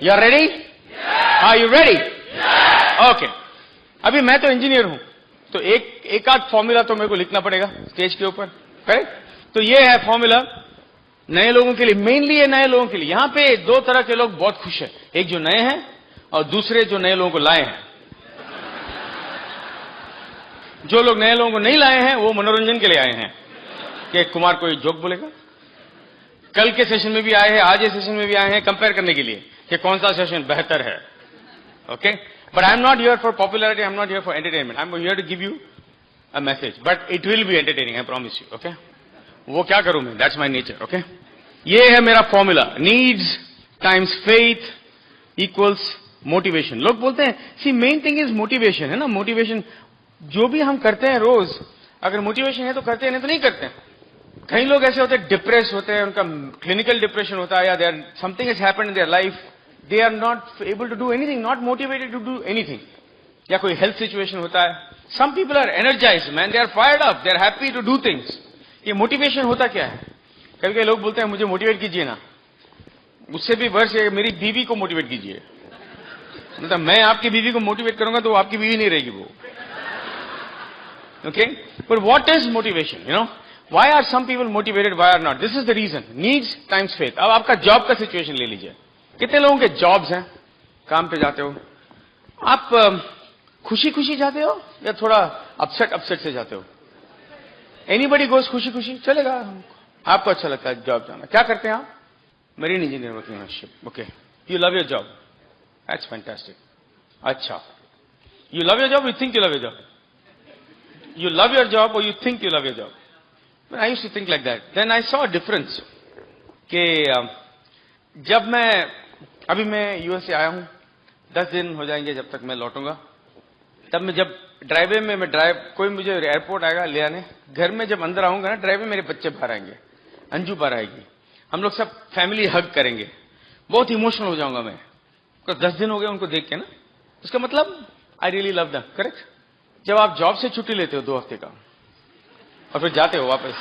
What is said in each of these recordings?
You are ready? Are you ready? Okay. अभी मैं तो इंजीनियर हूं, तो एक आध फॉर्मूला तो मेरे को लिखना पड़ेगा स्टेज के ऊपर, करेक्ट? तो ये है फॉर्मूला नए लोगों के लिए, मेनली ये नए लोगों के लिए। यहां पे दो तरह के लोग बहुत खुश हैं, एक जो नए हैं और दूसरे जो नए लोगों को लाए हैं। जो लोग नए लोगों को नहीं लाए हैं वो मनोरंजन के लिए आए हैं कि कुमार कोई जोक बोलेगा। कल के सेशन में भी आए हैं, आज के सेशन में भी आए हैं कंपेयर करने के लिए कि कौन सा सेशन बेहतर है। Okay, but I am not here for popularity, I am not here for entertainment, I am here to give you a message, but it will be entertaining, I promise you. Okay, वो क्या करूं मैं, that's my nature. Okay, ये है मेरा formula, needs times faith equals motivation. लोग बोलते हैं सी मेन थिंग इज मोटिवेशन, है ना? मोटिवेशन जो भी हम करते हैं रोज, अगर मोटिवेशन है तो करते हैं, नहीं तो नहीं करते हैं। कई लोग ऐसे होते हैं डिप्रेस होते हैं, उनका क्लिनिकल डिप्रेशन होता है, या there something has happened in their life, they are not able to do anything, not motivated to do anything, या कोई हेल्थ सिचुएशन होता है। Some people are energized man, they are fired up, they are happy to do things. ये motivation होता क्या है? कभी कभी लोग बोलते हैं मुझे मोटिवेट कीजिए ना, उससे भी वर्ष मेरी बीवी को मोटिवेट कीजिए। मतलब मैं आपकी बीवी को मोटिवेट करूंगा तो आपकी बीवी नहीं रहेगी वो। Okay, but what is motivation? You know, why are some people motivated? Why are not? This is the reason. Needs times faith. अब आपका जॉब का सिचुएशन ले लीजिए। कितने लोगों के जॉब्स हैं? काम पे जाते हो आप, खुशी खुशी जाते हो या थोड़ा अपसेट से जाते हो? एनीबडी गोज खुशी खुशी, चलेगा, आपको अच्छा लगता है जॉब जाना। क्या करते हैं आप? Marine engineer working on ship. Okay, you love your job, that's fantastic. अच्छा, you love your job, you think you love your job? You love your job or you think you love your job? When I used to think like that, then I saw a difference. कि जब अभी मैं US से आया हूं, 10 दिन हो जाएंगे जब तक मैं लौटूंगा। तब मैं जब ड्राइवे में कोई मुझे एयरपोर्ट आएगा ले आने, घर में जब अंदर आऊंगा ना, ड्राइवे मेरे बच्चे बाहर आएंगे, अंजू बाहर आएगी, हम लोग सब फैमिली हग करेंगे, बहुत इमोशनल हो जाऊंगा मैं। 10 दिन हो गए उनको देख के ना, उसका मतलब I really love them, correct? जब आप जॉब से छुट्टी लेते हो 2 हफ्ते का और फिर जाते हो वापस,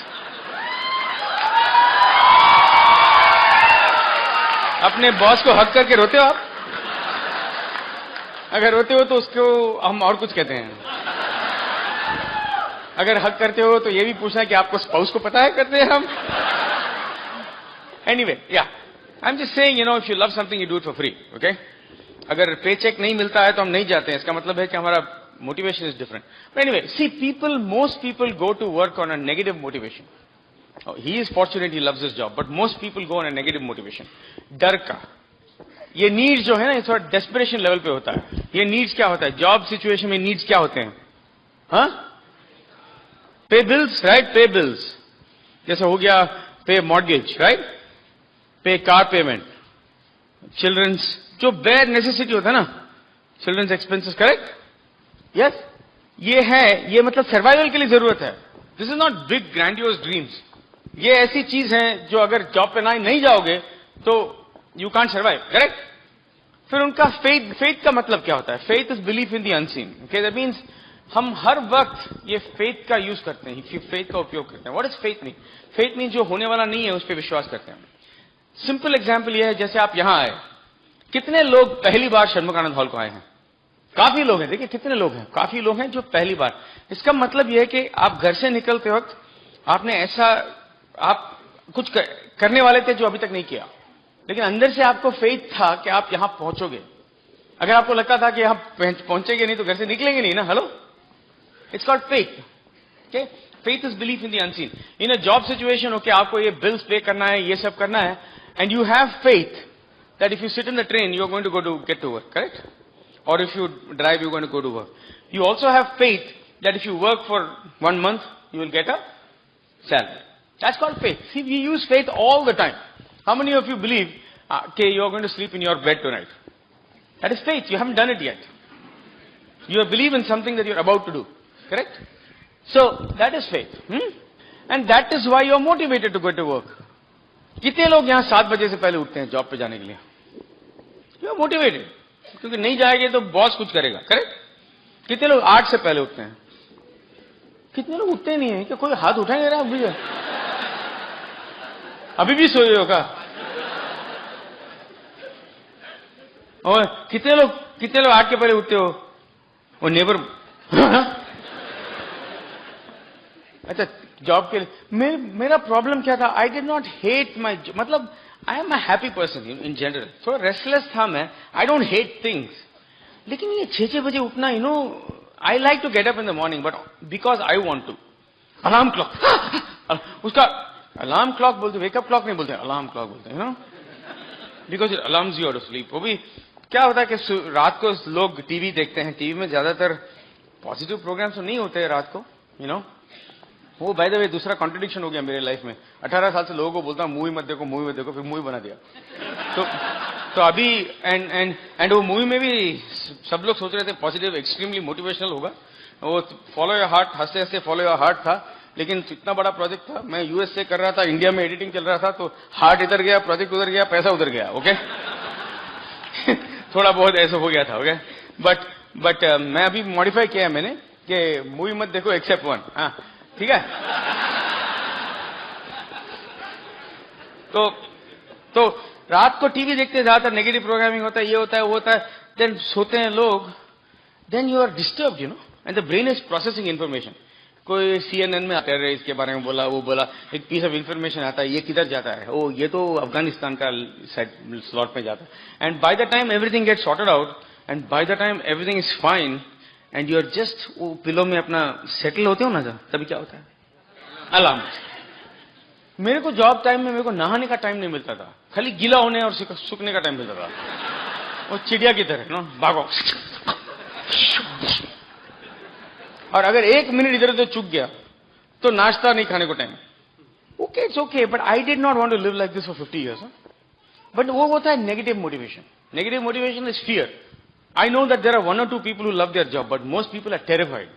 अपने बॉस को हक करके रोते हो आप? अगर रोते हो तो उसको हम और कुछ कहते हैं। अगर हक करते हो तो ये भी पूछना है कि आपको स्पाउस को पता है करते हैं हम। एनीवे, या I am just saying, you know, if you love something you do it for free. Okay, अगर पे चेक नहीं मिलता है तो हम नहीं जाते हैं, इसका मतलब है कि हमारा motivation is different. But anyway, see, most people go to work on a negative motivation. Oh, he is fortunate, he loves his job, but most people go on a negative motivation. डर का, ये needs जो है ना, ये थोड़ा desperation level पे होता है। ये नीड्स क्या होता है? जॉब सिचुएशन में नीड्स क्या होते हैं? हाँ, पे बिल्स, राइट? पे बिल्स, जैसे हो गया पे मॉर्गेज, राइट? पे कार पेमेंट, चिल्ड्रंस, जो बेयर नेसेसिटी होता है ना, चिल्ड्रंस एक्सपेंसेस, करेक्ट? यस, ये है, ये मतलब सर्वाइवल के लिए जरूरत है। This is not big grandiose dreams. ये ऐसी चीज है जो अगर जॉब पे नहीं जाओगे तो यू कांट सर्वाइव, करेक्ट? फिर उनका फेथ का मतलब क्या होता है? Faith is belief in the unseen. Okay, that means हम हर वक्त ये फेथ का यूज करते हैं, फेथ का उपयोग करते हैं। What is faith mean? Faith mean जो होने वाला नहीं है उस पर विश्वास करते हैं। सिंपल एग्जाम्पल ये है, जैसे आप यहां आए, कितने लोग पहली बार षण्मुखानंद हॉल को आए हैं? काफी लोग हैं। देखिए कितने लोग हैं, काफी लोग हैं जो पहली बार। इसका मतलब यह है कि आप घर से निकलते वक्त आपने ऐसा, आप कुछ करने वाले थे जो अभी तक नहीं किया, लेकिन अंदर से आपको फेथ था कि आप यहां पहुंचोगे। अगर आपको लगता था कि यहां पहुंचेंगे नहीं तो घर से निकलेंगे नहीं ना, hello, it's called faith. Okay, faith is belief in the unseen. In a job situation, okay, आपको ये बिल्स पे करना है, ये सब करना है, and you have faith that if you sit in the train you are going to get to work, correct? Or if you drive, you're going to go to work. You also have faith that if you work for 1 month, you will get a salary. That's called faith. See, we use faith all the time. How many of you believe okay, you're going to sleep in your bed tonight? That is faith. You haven't done it yet. You believe in something that you're about to do. Correct? So, that is faith. And that is why you're motivated to go to work. कितने लोग यहाँ 7 बजे से पहले उठते हैं job पे जाने के लिए? You're motivated. क्योंकि नहीं जाएंगे तो बॉस कुछ करेगा, करेक्ट? कितने लोग 8 से पहले उठते हैं? कितने लोग उठते नहीं है? क्या कोई हाथ उठाएंगे ना? अभी भी सोए होगा? और कितने लोग 8 के पहले उठते हो? वो नेबर अच्छा जॉब के लिए मेरा प्रॉब्लम क्या था? I did not hate my, मतलब I am a happy person in general, थोड़ा रेस्टलेस था मैं, आई डोंट हेट थिंग्स, लेकिन ये 6 बजे उठना, you know, I like to get up in the morning but because I want to. Alarm clock, उसका alarm clock बोलते, wake up clock नहीं बोलते, अलार्म क्लॉक बोलते हैं, you know, because it alarms you to sleep. वो भी क्या होता है कि रात को लोग टीवी देखते हैं, टीवी में ज्यादातर पॉजिटिव प्रोग्राम्स तो नहीं होते रात को, यू नो। वो बाय द वे दूसरा कॉन्ट्रडिक्शन हो गया मेरे लाइफ में, 18 साल से लोगों को बोलता हूं मूवी मत देखो, मूवी मत देखो, फिर मूवी बना दिया। तो अभी एंड वो मूवी में भी सब लोग सोच रहे थे पॉजिटिव, एक्सट्रीमली मोटिवेशनल होगा, वो फॉलो योर हार्ट, हंसते हंसते फॉलो योर हार्ट था, लेकिन इतना बड़ा प्रोजेक्ट था, मैं यूएस से कर रहा था, इंडिया में एडिटिंग चल रहा था, तो हार्ट इधर गया, प्रोजेक्ट उधर गया, पैसा उधर गया, ओके थोड़ा बहुत ऐसा हो गया था, ओके। बट मैं अभी मॉडिफाई किया है मैंने कि मूवी मत देखो एक्सेप्ट वन, हाँ ठीक है। तो रात को टीवी देखते ज्यादातर नेगेटिव प्रोग्रामिंग होता है, ये होता है, वो होता है, देन सोते हैं लोग, then you are disturbed, you know, and the brain is processing information. कोई CNN में आता है, इसके बारे में बोला, वो बोला, एक पीस ऑफ इन्फॉर्मेशन आता है, ये किधर जाता है, ओ ये तो अफगानिस्तान का स्लॉट में जाता है, and by the time everything get sorted out, and by the time everything is fine, and you are just वो पिलो में अपना सेटल होते हो ना, तभी क्या होता है? अलार्म। मेरे को जॉब टाइम में मेरे को नहाने का टाइम नहीं मिलता था, खाली गीला होने और सूखने का टाइम मिलता था, वो चिड़िया की तरह ना भागो, और अगर 1 मिनट इधर उधर चूक गया तो नाश्ता नहीं खाने को time. Okay it's okay, but I did not want to live like this for 50 years। But वो होता है negative motivation. Negative motivation is fear. I know that there are 1 or 2 people who love their job, but most people are terrified.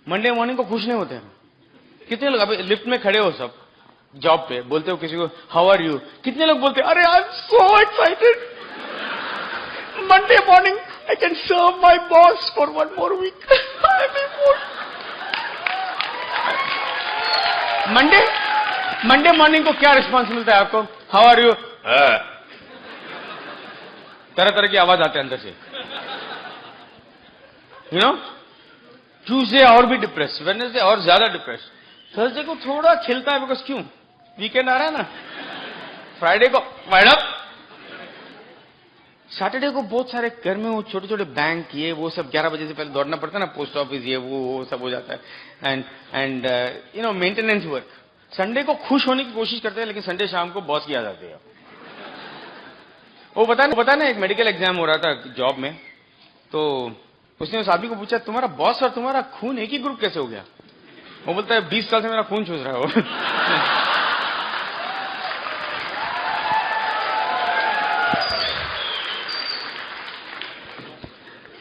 Monday morning को खुश नहीं होते हैं। कितने लोग अभी लिफ्ट में खड़े हो सब जॉब पे, बोलते हो किसी को हाउ आर यू, कितने लोग बोलते हैं अरे I am so excited, Monday morning I can serve my boss for 1 more week। Monday morning को क्या रिस्पॉन्स मिलता है आपको? हाउ आर यू, तरह तरह की आवाज आते हैं अंदर से, यू नो। ट्यूसडे और भी डिप्रेस, वेडनेसडे और ज्यादा डिप्रेस, थर्सडे को थोड़ा खिलता है बिकॉज क्यों, वीकेंड आ रहा है ना, फ्राइडे को वाइड अप, सैटरडे को बहुत सारे घर में वो छोटे छोटे बैंक ये वो सब 11 बजे से पहले दौड़ना पड़ता है ना, पोस्ट ऑफिस ये वो सब हो जाता है, and you know maintenance work. Sunday को खुश होने की कोशिश करते हैं, लेकिन संडे शाम को बॉस की आ जाती है। वो पता ना एक मेडिकल एग्जाम हो रहा था जॉब में, तो उसने उस आदमी को पूछा तुम्हारा बॉस और तुम्हारा खून एक ही ग्रुप कैसे हो गया? वो बोलता है 20 साल से मेरा खून चूस रहा है वो।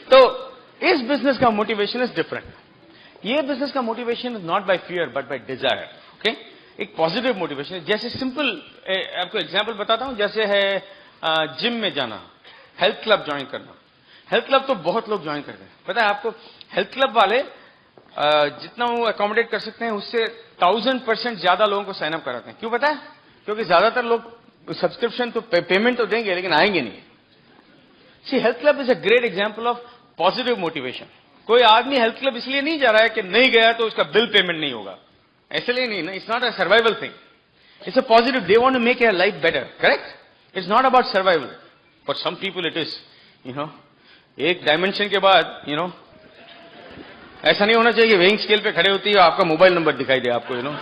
तो इस बिजनेस का मोटिवेशन इज डिफरेंट। ये बिजनेस का motivation is not bye fear but by desire, okay. एक पॉजिटिव मोटिवेशन है। जैसे सिंपल आपको एग्जांपल बताता हूं, जैसे है जिम में जाना, हेल्थ क्लब ज्वाइन करना। हेल्थ क्लब तो बहुत लोग ज्वाइन करते हैं, पता है आपको। हेल्थ क्लब वाले जितना वो अकोमोडेट कर सकते हैं उससे 1000% ज्यादा लोगों को साइन अप कराते हैं। क्यों पता है? क्योंकि ज्यादातर लोग सब्सक्रिप्शन तो पेमेंट तो देंगे लेकिन आएंगे नहीं। See health club is a great example of positive motivation. कोई आदमी हेल्थ क्लब इसलिए नहीं जा रहा है कि नहीं गया तो उसका बिल पेमेंट नहीं होगा, इसलिए नहीं ना। It's not a survival thing, it's a positive. They want to make your life better, correct. It's not about survival, for some people it is, you know. एक डायमेंशन के बाद, यू नो, ऐसा नहीं होना चाहिए वेइंग स्केल पे खड़े होती है आपका मोबाइल नंबर दिखाई दे आपको, यू नो।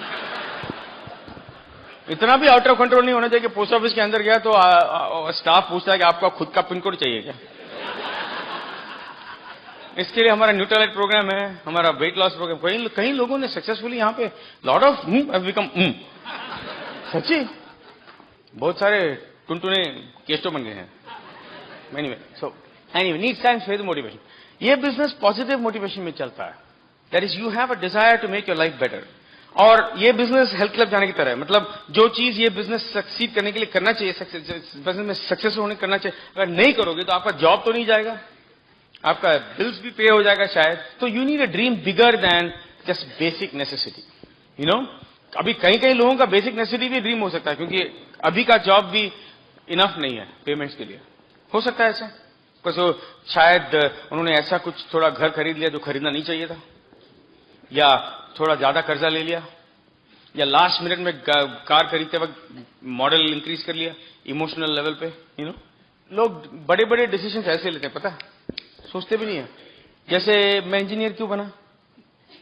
इतना भी आउट ऑफ कंट्रोल नहीं होना चाहिए कि पोस्ट ऑफिस के अंदर गया तो स्टाफ पूछता है कि आपका खुद का पिन कोड चाहिए क्या। इसके लिए हमारा न्यूट्रलाइट प्रोग्राम है, हमारा वेट लॉस प्रोग्राम। कई लोगों ने सक्सेसफुली यहाँ पे लॉट ऑफ बिकम सच्ची बहुत सारे टुनटुने केस्टो बन गए हैं। Anyway needs time for the motivation. ये बिजनेस पॉजिटिव मोटिवेशन में चलता है, that is you have a desire to make your life better. और ये बिजनेस हेल्थ क्लब जाने की तरह है, मतलब जो चीज ये बिजनेस सक्सीड करने के लिए करना चाहिए, बिजनेस में सक्सेसफुल होने करना चाहिए, अगर नहीं करोगे तो आपका जॉब तो नहीं जाएगा, आपका बिल्स भी पे हो जाएगा शायद। तो you need a dream bigger than just basic necessity, you know. अभी कई लोगों का बेसिक नेसेसिटी भी ड्रीम हो सकता है, क्योंकि अभी का जॉब भी इनफ नहीं है पेमेंट्स के लिए। हो सकता है ऐसा, तो शायद उन्होंने ऐसा कुछ थोड़ा घर खरीद लिया जो खरीदना नहीं चाहिए था, या थोड़ा ज्यादा कर्जा ले लिया, या लास्ट मिनट में कार खरीदते वक्त मॉडल इंक्रीज कर लिया इमोशनल लेवल पे। लोग बड़े बड़े डिसीजन ऐसे लेते हैं, पता है, सोचते भी नहीं है। जैसे मैं इंजीनियर क्यों बना?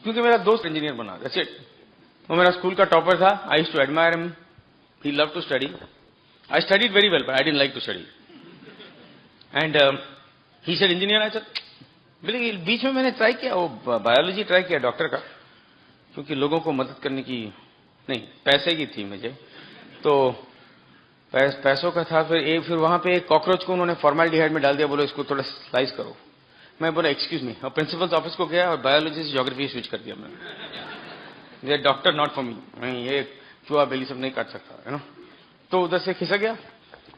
क्योंकि मेरा दोस्त इंजीनियर बना, दैट्स इट। वो मेरा स्कूल का टॉपर था, I used to admire him, he love to study, I studied very well but I didn't like to study and he said engineer. I said, बीच में मैंने ट्राई किया, वो बायोलॉजी ट्राई किया डॉक्टर का, क्योंकि लोगों को मदद करने की नहीं, पैसे की थी मुझे, तो पैसों का था। फिर वहां पे एक कॉकरोच को उन्होंने फॉर्मेल्डिहाइड में डाल दिया, बोलो इसको थोड़ा स्लाइस करो। मैं बोला एक्सक्यूज मी, और प्रिंसिपल ऑफिस को गया और बायोलॉजी से ज्योग्राफी स्विच कर दिया मैंने। ये डॉक्टर नॉट फॉर मी, मैं ये चूहा बेली सब नहीं काट सकता, है ना। तो उधर से खिसक गया।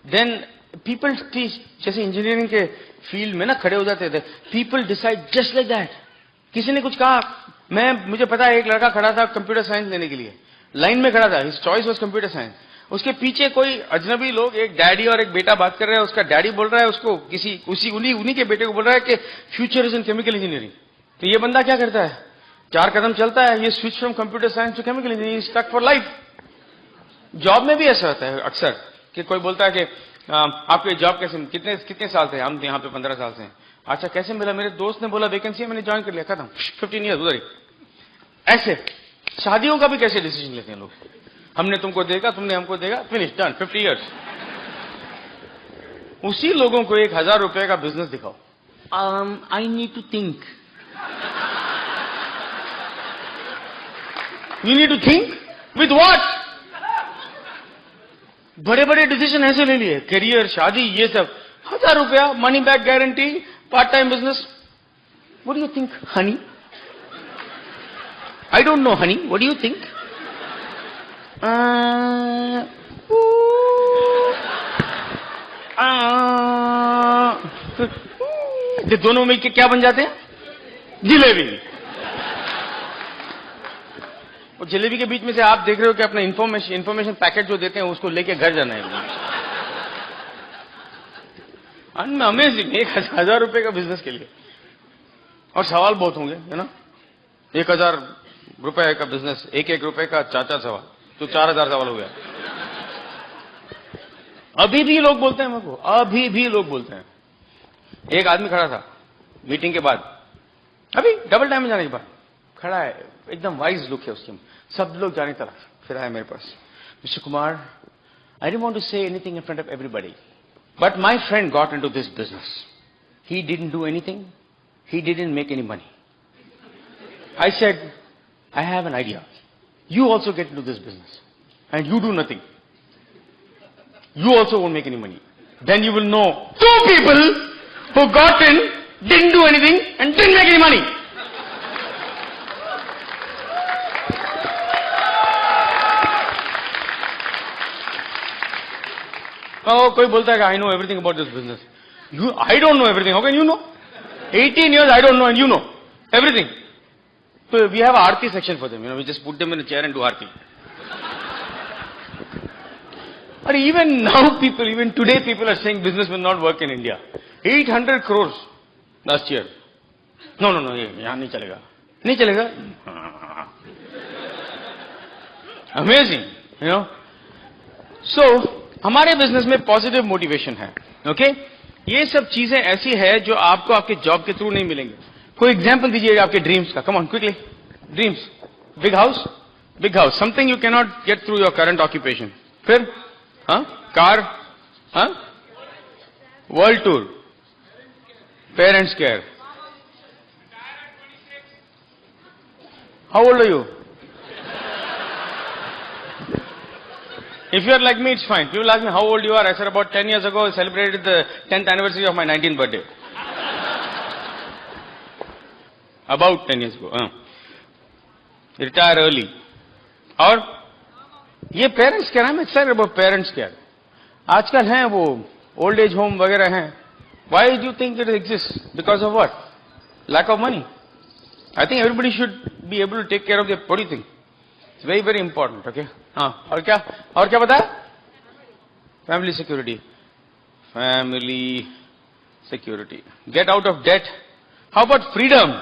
देन पीपल जैसे इंजीनियरिंग के फील्ड में ना खड़े हो जाते थे, people decide just like that. किसी ने कुछ कहा, मुझे पता है, एक लड़का खड़ा था कंप्यूटर साइंस लेने के लिए, लाइन में खड़ा था, his choice was computer science. उसके पीछे कोई अजनबी लोग, एक डैडी और एक बेटा बात कर रहे हैं। उसका डैडी बोल रहा है उसको, उन्हीं के बेटे को बोल रहा है कि future is in chemical engineering. तो ये बंदा क्या करता है, 4 कदम चलता है, ये switch from computer science to chemical engineering, stuck for life. Job में भी ऐसा होता है अक्सर कि कोई बोलता है कि आपके जॉब कैसे, कितने साल से? हम यहाँ पे 15 साल से हैं। अच्छा, कैसे मिला? मेरे दोस्त ने बोला वैकेंसी है, मैंने ज्वाइन कर लिया, खत्म, 15 ईयर्स उधर ही। ऐसे शादियों का भी कैसे डिसीजन लेते हैं लोग, हमने तुमको देगा, तुमने हमको देगा, फिनिश, डन, 50 ईयर्स। उसी लोगों को 1000 रुपए का बिजनेस दिखाओ, I need to think, you need to think with what? बड़े बड़े डिसीजन ऐसे ले लिए, करियर, शादी, ये सब, 1000 रुपया, money back guarantee, part time business. What do you think Honey? I don't know, honey. What do you think? ये दोनों मिलके क्या बन जाते हैं? जिलेबी। और जलेबी के बीच में से आप देख रहे हो कि अपना इंफॉर्मेशन पैकेट जो देते हैं उसको लेके घर जाना है। अमेजिंग, 1000 रुपए का बिजनेस के लिए। और सवाल बहुत होंगे, है ना। 1000 रुपए का बिजनेस, 1 रुपए का 4 सवाल, तो 4000 सवाल हो गया। अभी भी लोग बोलते हैं मेरे को, अभी भी लोग बोलते हैं। एक आदमी खड़ा था मीटिंग के बाद, अभी डबल टाइम में जाने के बाद खड़ा है, एकदम वाइज लुक है उसके, सब लोग जाने तरफ। फिर आया मेरे पास, mister Kumar, I don't want to say anything in front of everybody, but my friend got into this business, he didn't do anything, he didn't make any money. I said, I have an idea. You also get into this business and you do nothing. You also won't make any money. Then you will know 2 people who got in, didn't do anything and didn't make any money. Oh, कोई बोलता है कि I know everything about this business. I don't know everything. How can you know? 18 years, I don't know, and you know everything. So we have a Aarti section for them. We just put them in a chair and do Aarti. But even now, even today, people are saying business will not work in India. 800 crores last year. No, यहाँ नहीं चलेगा, नहीं चलेगा. Amazing, you know. So हमारे business में positive motivation है, okay? ये सब चीजें ऐसी है जो आपको आपके जॉब के थ्रू नहीं मिलेंगे. कोई एग्जांपल दीजिए आपके ड्रीम्स का. Come on quickly. Dreams, big house, something you can not get through your current occupation. फिर car, world tour, parents care. How old are you? If you are like me, it's fine. People ask me how old you are. I said about 10 years ago I celebrated the 10th anniversary of my 19th birthday. About 10 years ago. Retire early. और ये parents care, I'm excited about parents care. आजकल हैं वो old age home वगैरह हैं. Why do you think it exists? Because of what? Lack of money. I think everybody should be able to take care of their, what do you think? It's very, very important, okay? हाँ, और क्या बताया? Family security. Family security. Get out of debt. How about freedom?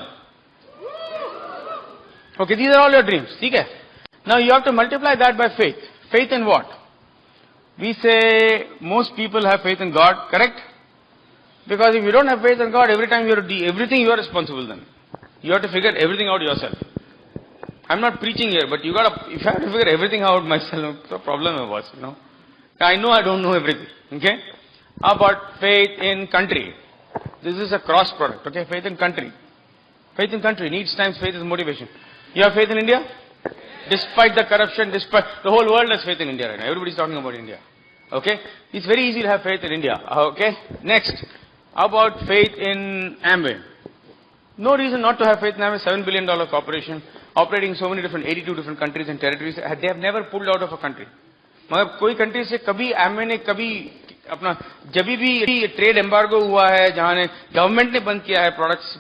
Okay, these are all your dreams. Okay? Now you have to multiply that by faith. Faith in what? We say most people have faith in God, correct? Because if you don't have faith in God, every time you have to do everything, you are responsible then. You have to figure everything out yourself. I'm not preaching here, but if I have to figure everything out myself, the problem was, I know I don't know everything, okay? How about faith in country? This is a cross product, okay? Faith in country. Faith in country needs times faith is motivation. You have faith in India? Despite the corruption, despite the whole world has faith in India right now. Everybody's talking about India. Okay? It's very easy to have faith in India. Okay? Next. How about faith in Amway? No reason not to have faith in Amway. $7 billion corporation, operating in so many different, 82 different countries and territories. They have never pulled out of a country. मगर कोई country से कभी Amway ने कभी अपना जब भी trade embargo हुआ है जहां ने गवर्नमेंट ने बंद किया है प्रोडक्ट्स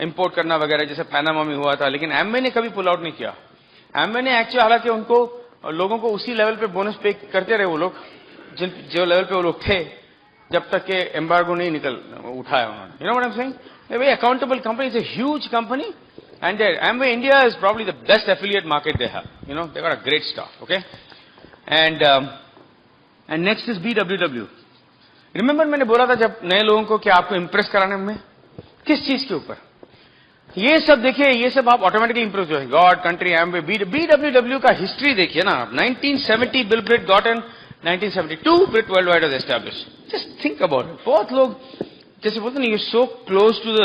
इंपोर्ट करना वगैरह जैसे पैनामा में हुआ था, लेकिन Amway ने कभी पुल आउट नहीं किया. Amway ने एक्चुअली हालांकि उनको लोगों को उसी लेवल पे बोनस पे करते रहे वो लोग जो लेवल पे वो लोग थे जब तक के एम्बार्गो नहीं उठाया उन्होंने. You know what I'm saying? A very accountable company. It's a huge company, and Amway India is probably the best affiliate market they have. They got a great staff. Okay, and next is BWW. Remember मैंने बोला था जब नए लोगों को कि आपको impress कराने में किस चीज के ऊपर, ये सब देखिए, ये सब आप ऑटोमेटिकली इंप्रूव हो जाएंगे. गॉड, कंट्री, एमवे, BWW का हिस्ट्री देखिए ना. 1970 Bill Britt got in 1972 Britt world wide was establish. Just think about it. बहुत लोग जैसे बोलते हैं you so close to the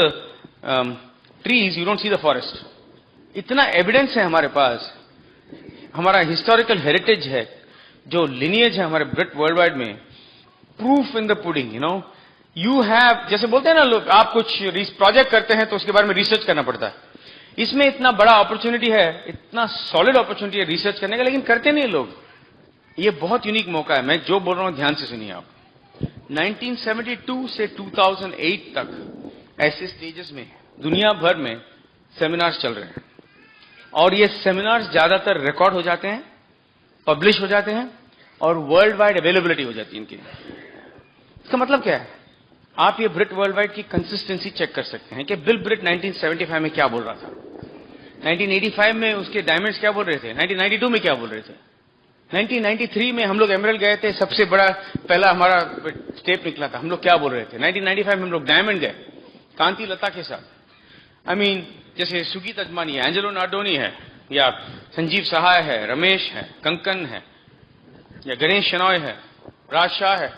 trees you don't see the forest. इतना एविडेंस है हमारे पास, हमारा हिस्टोरिकल हेरिटेज है, जो लिनियज है हमारे ब्रिट वर्ल्ड वाइड में. Proof in the pudding. You have, जैसे बोलते हैं ना लोग, आप कुछ प्रोजेक्ट करते हैं तो उसके बारे में रिसर्च करना पड़ता है. इसमें इतना बड़ा अपॉर्चुनिटी है, इतना सॉलिड अपॉर्चुनिटी है रिसर्च करने का, लेकिन करते नहीं लोग. ये बहुत यूनिक मौका है. मैं जो बोल रहा हूं ध्यान से सुनिए आप. 1972 से 2008 तक ऐसे स्टेजेस में दुनिया भर में सेमिनार्स चल रहे हैं, और ये सेमिनार्स ज्यादातर रिकॉर्ड हो जाते हैं, पब्लिश हो जाते हैं, और वर्ल्ड वाइड अवेलेबिलिटी हो जाती है इनकी. इसका मतलब क्या है? आप ये ब्रिट वर्ल्ड वाइड की कंसिस्टेंसी चेक कर सकते हैं कि बिल ब्रिट 1975 में क्या बोल रहा था, 1985 में उसके डायमंड्स क्या बोल रहे थे, 1992 में क्या बोल रहे थे, 1993 में हम लोग एमरल्ड गए थे, सबसे बड़ा पहला हमारा स्टेप निकला था, हम लोग क्या बोल रहे थे. 1995 में हम लोग डायमंड गए कांति लता के साथ. जैसे सुगीत अजमानी है, एंजेलो नार्डोनी है, या संजीव सहाय है, रमेश है, कंकन है, या गणेश शेनॉय है, राज शाह है,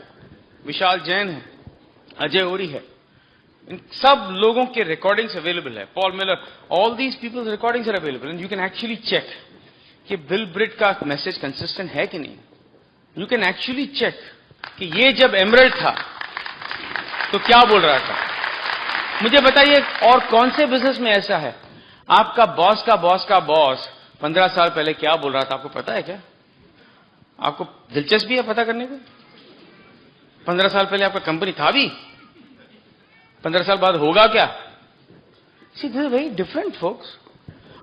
विशाल जैन है, अजय ओरी है. इन सब लोगों के रिकॉर्डिंग्स अवेलेबल है. Paul Miller, all these peoples recordings are available, and you can actually check कि बिल ब्रिट का मैसेज कंसिस्टेंट है कि नहीं. यू कैन एक्चुअली चेक कि ये जब एमरल्ड था तो क्या बोल रहा था. मुझे बताइए और कौन से बिजनेस में ऐसा है आपका बॉस का बॉस का बॉस 15 साल पहले क्या बोल रहा था, आपको पता है क्या? आपको दिलचस्पी है पता करने को? 15 साल पहले आपका कंपनी था भी, 15 साल बाद होगा क्या? See this is very different folks.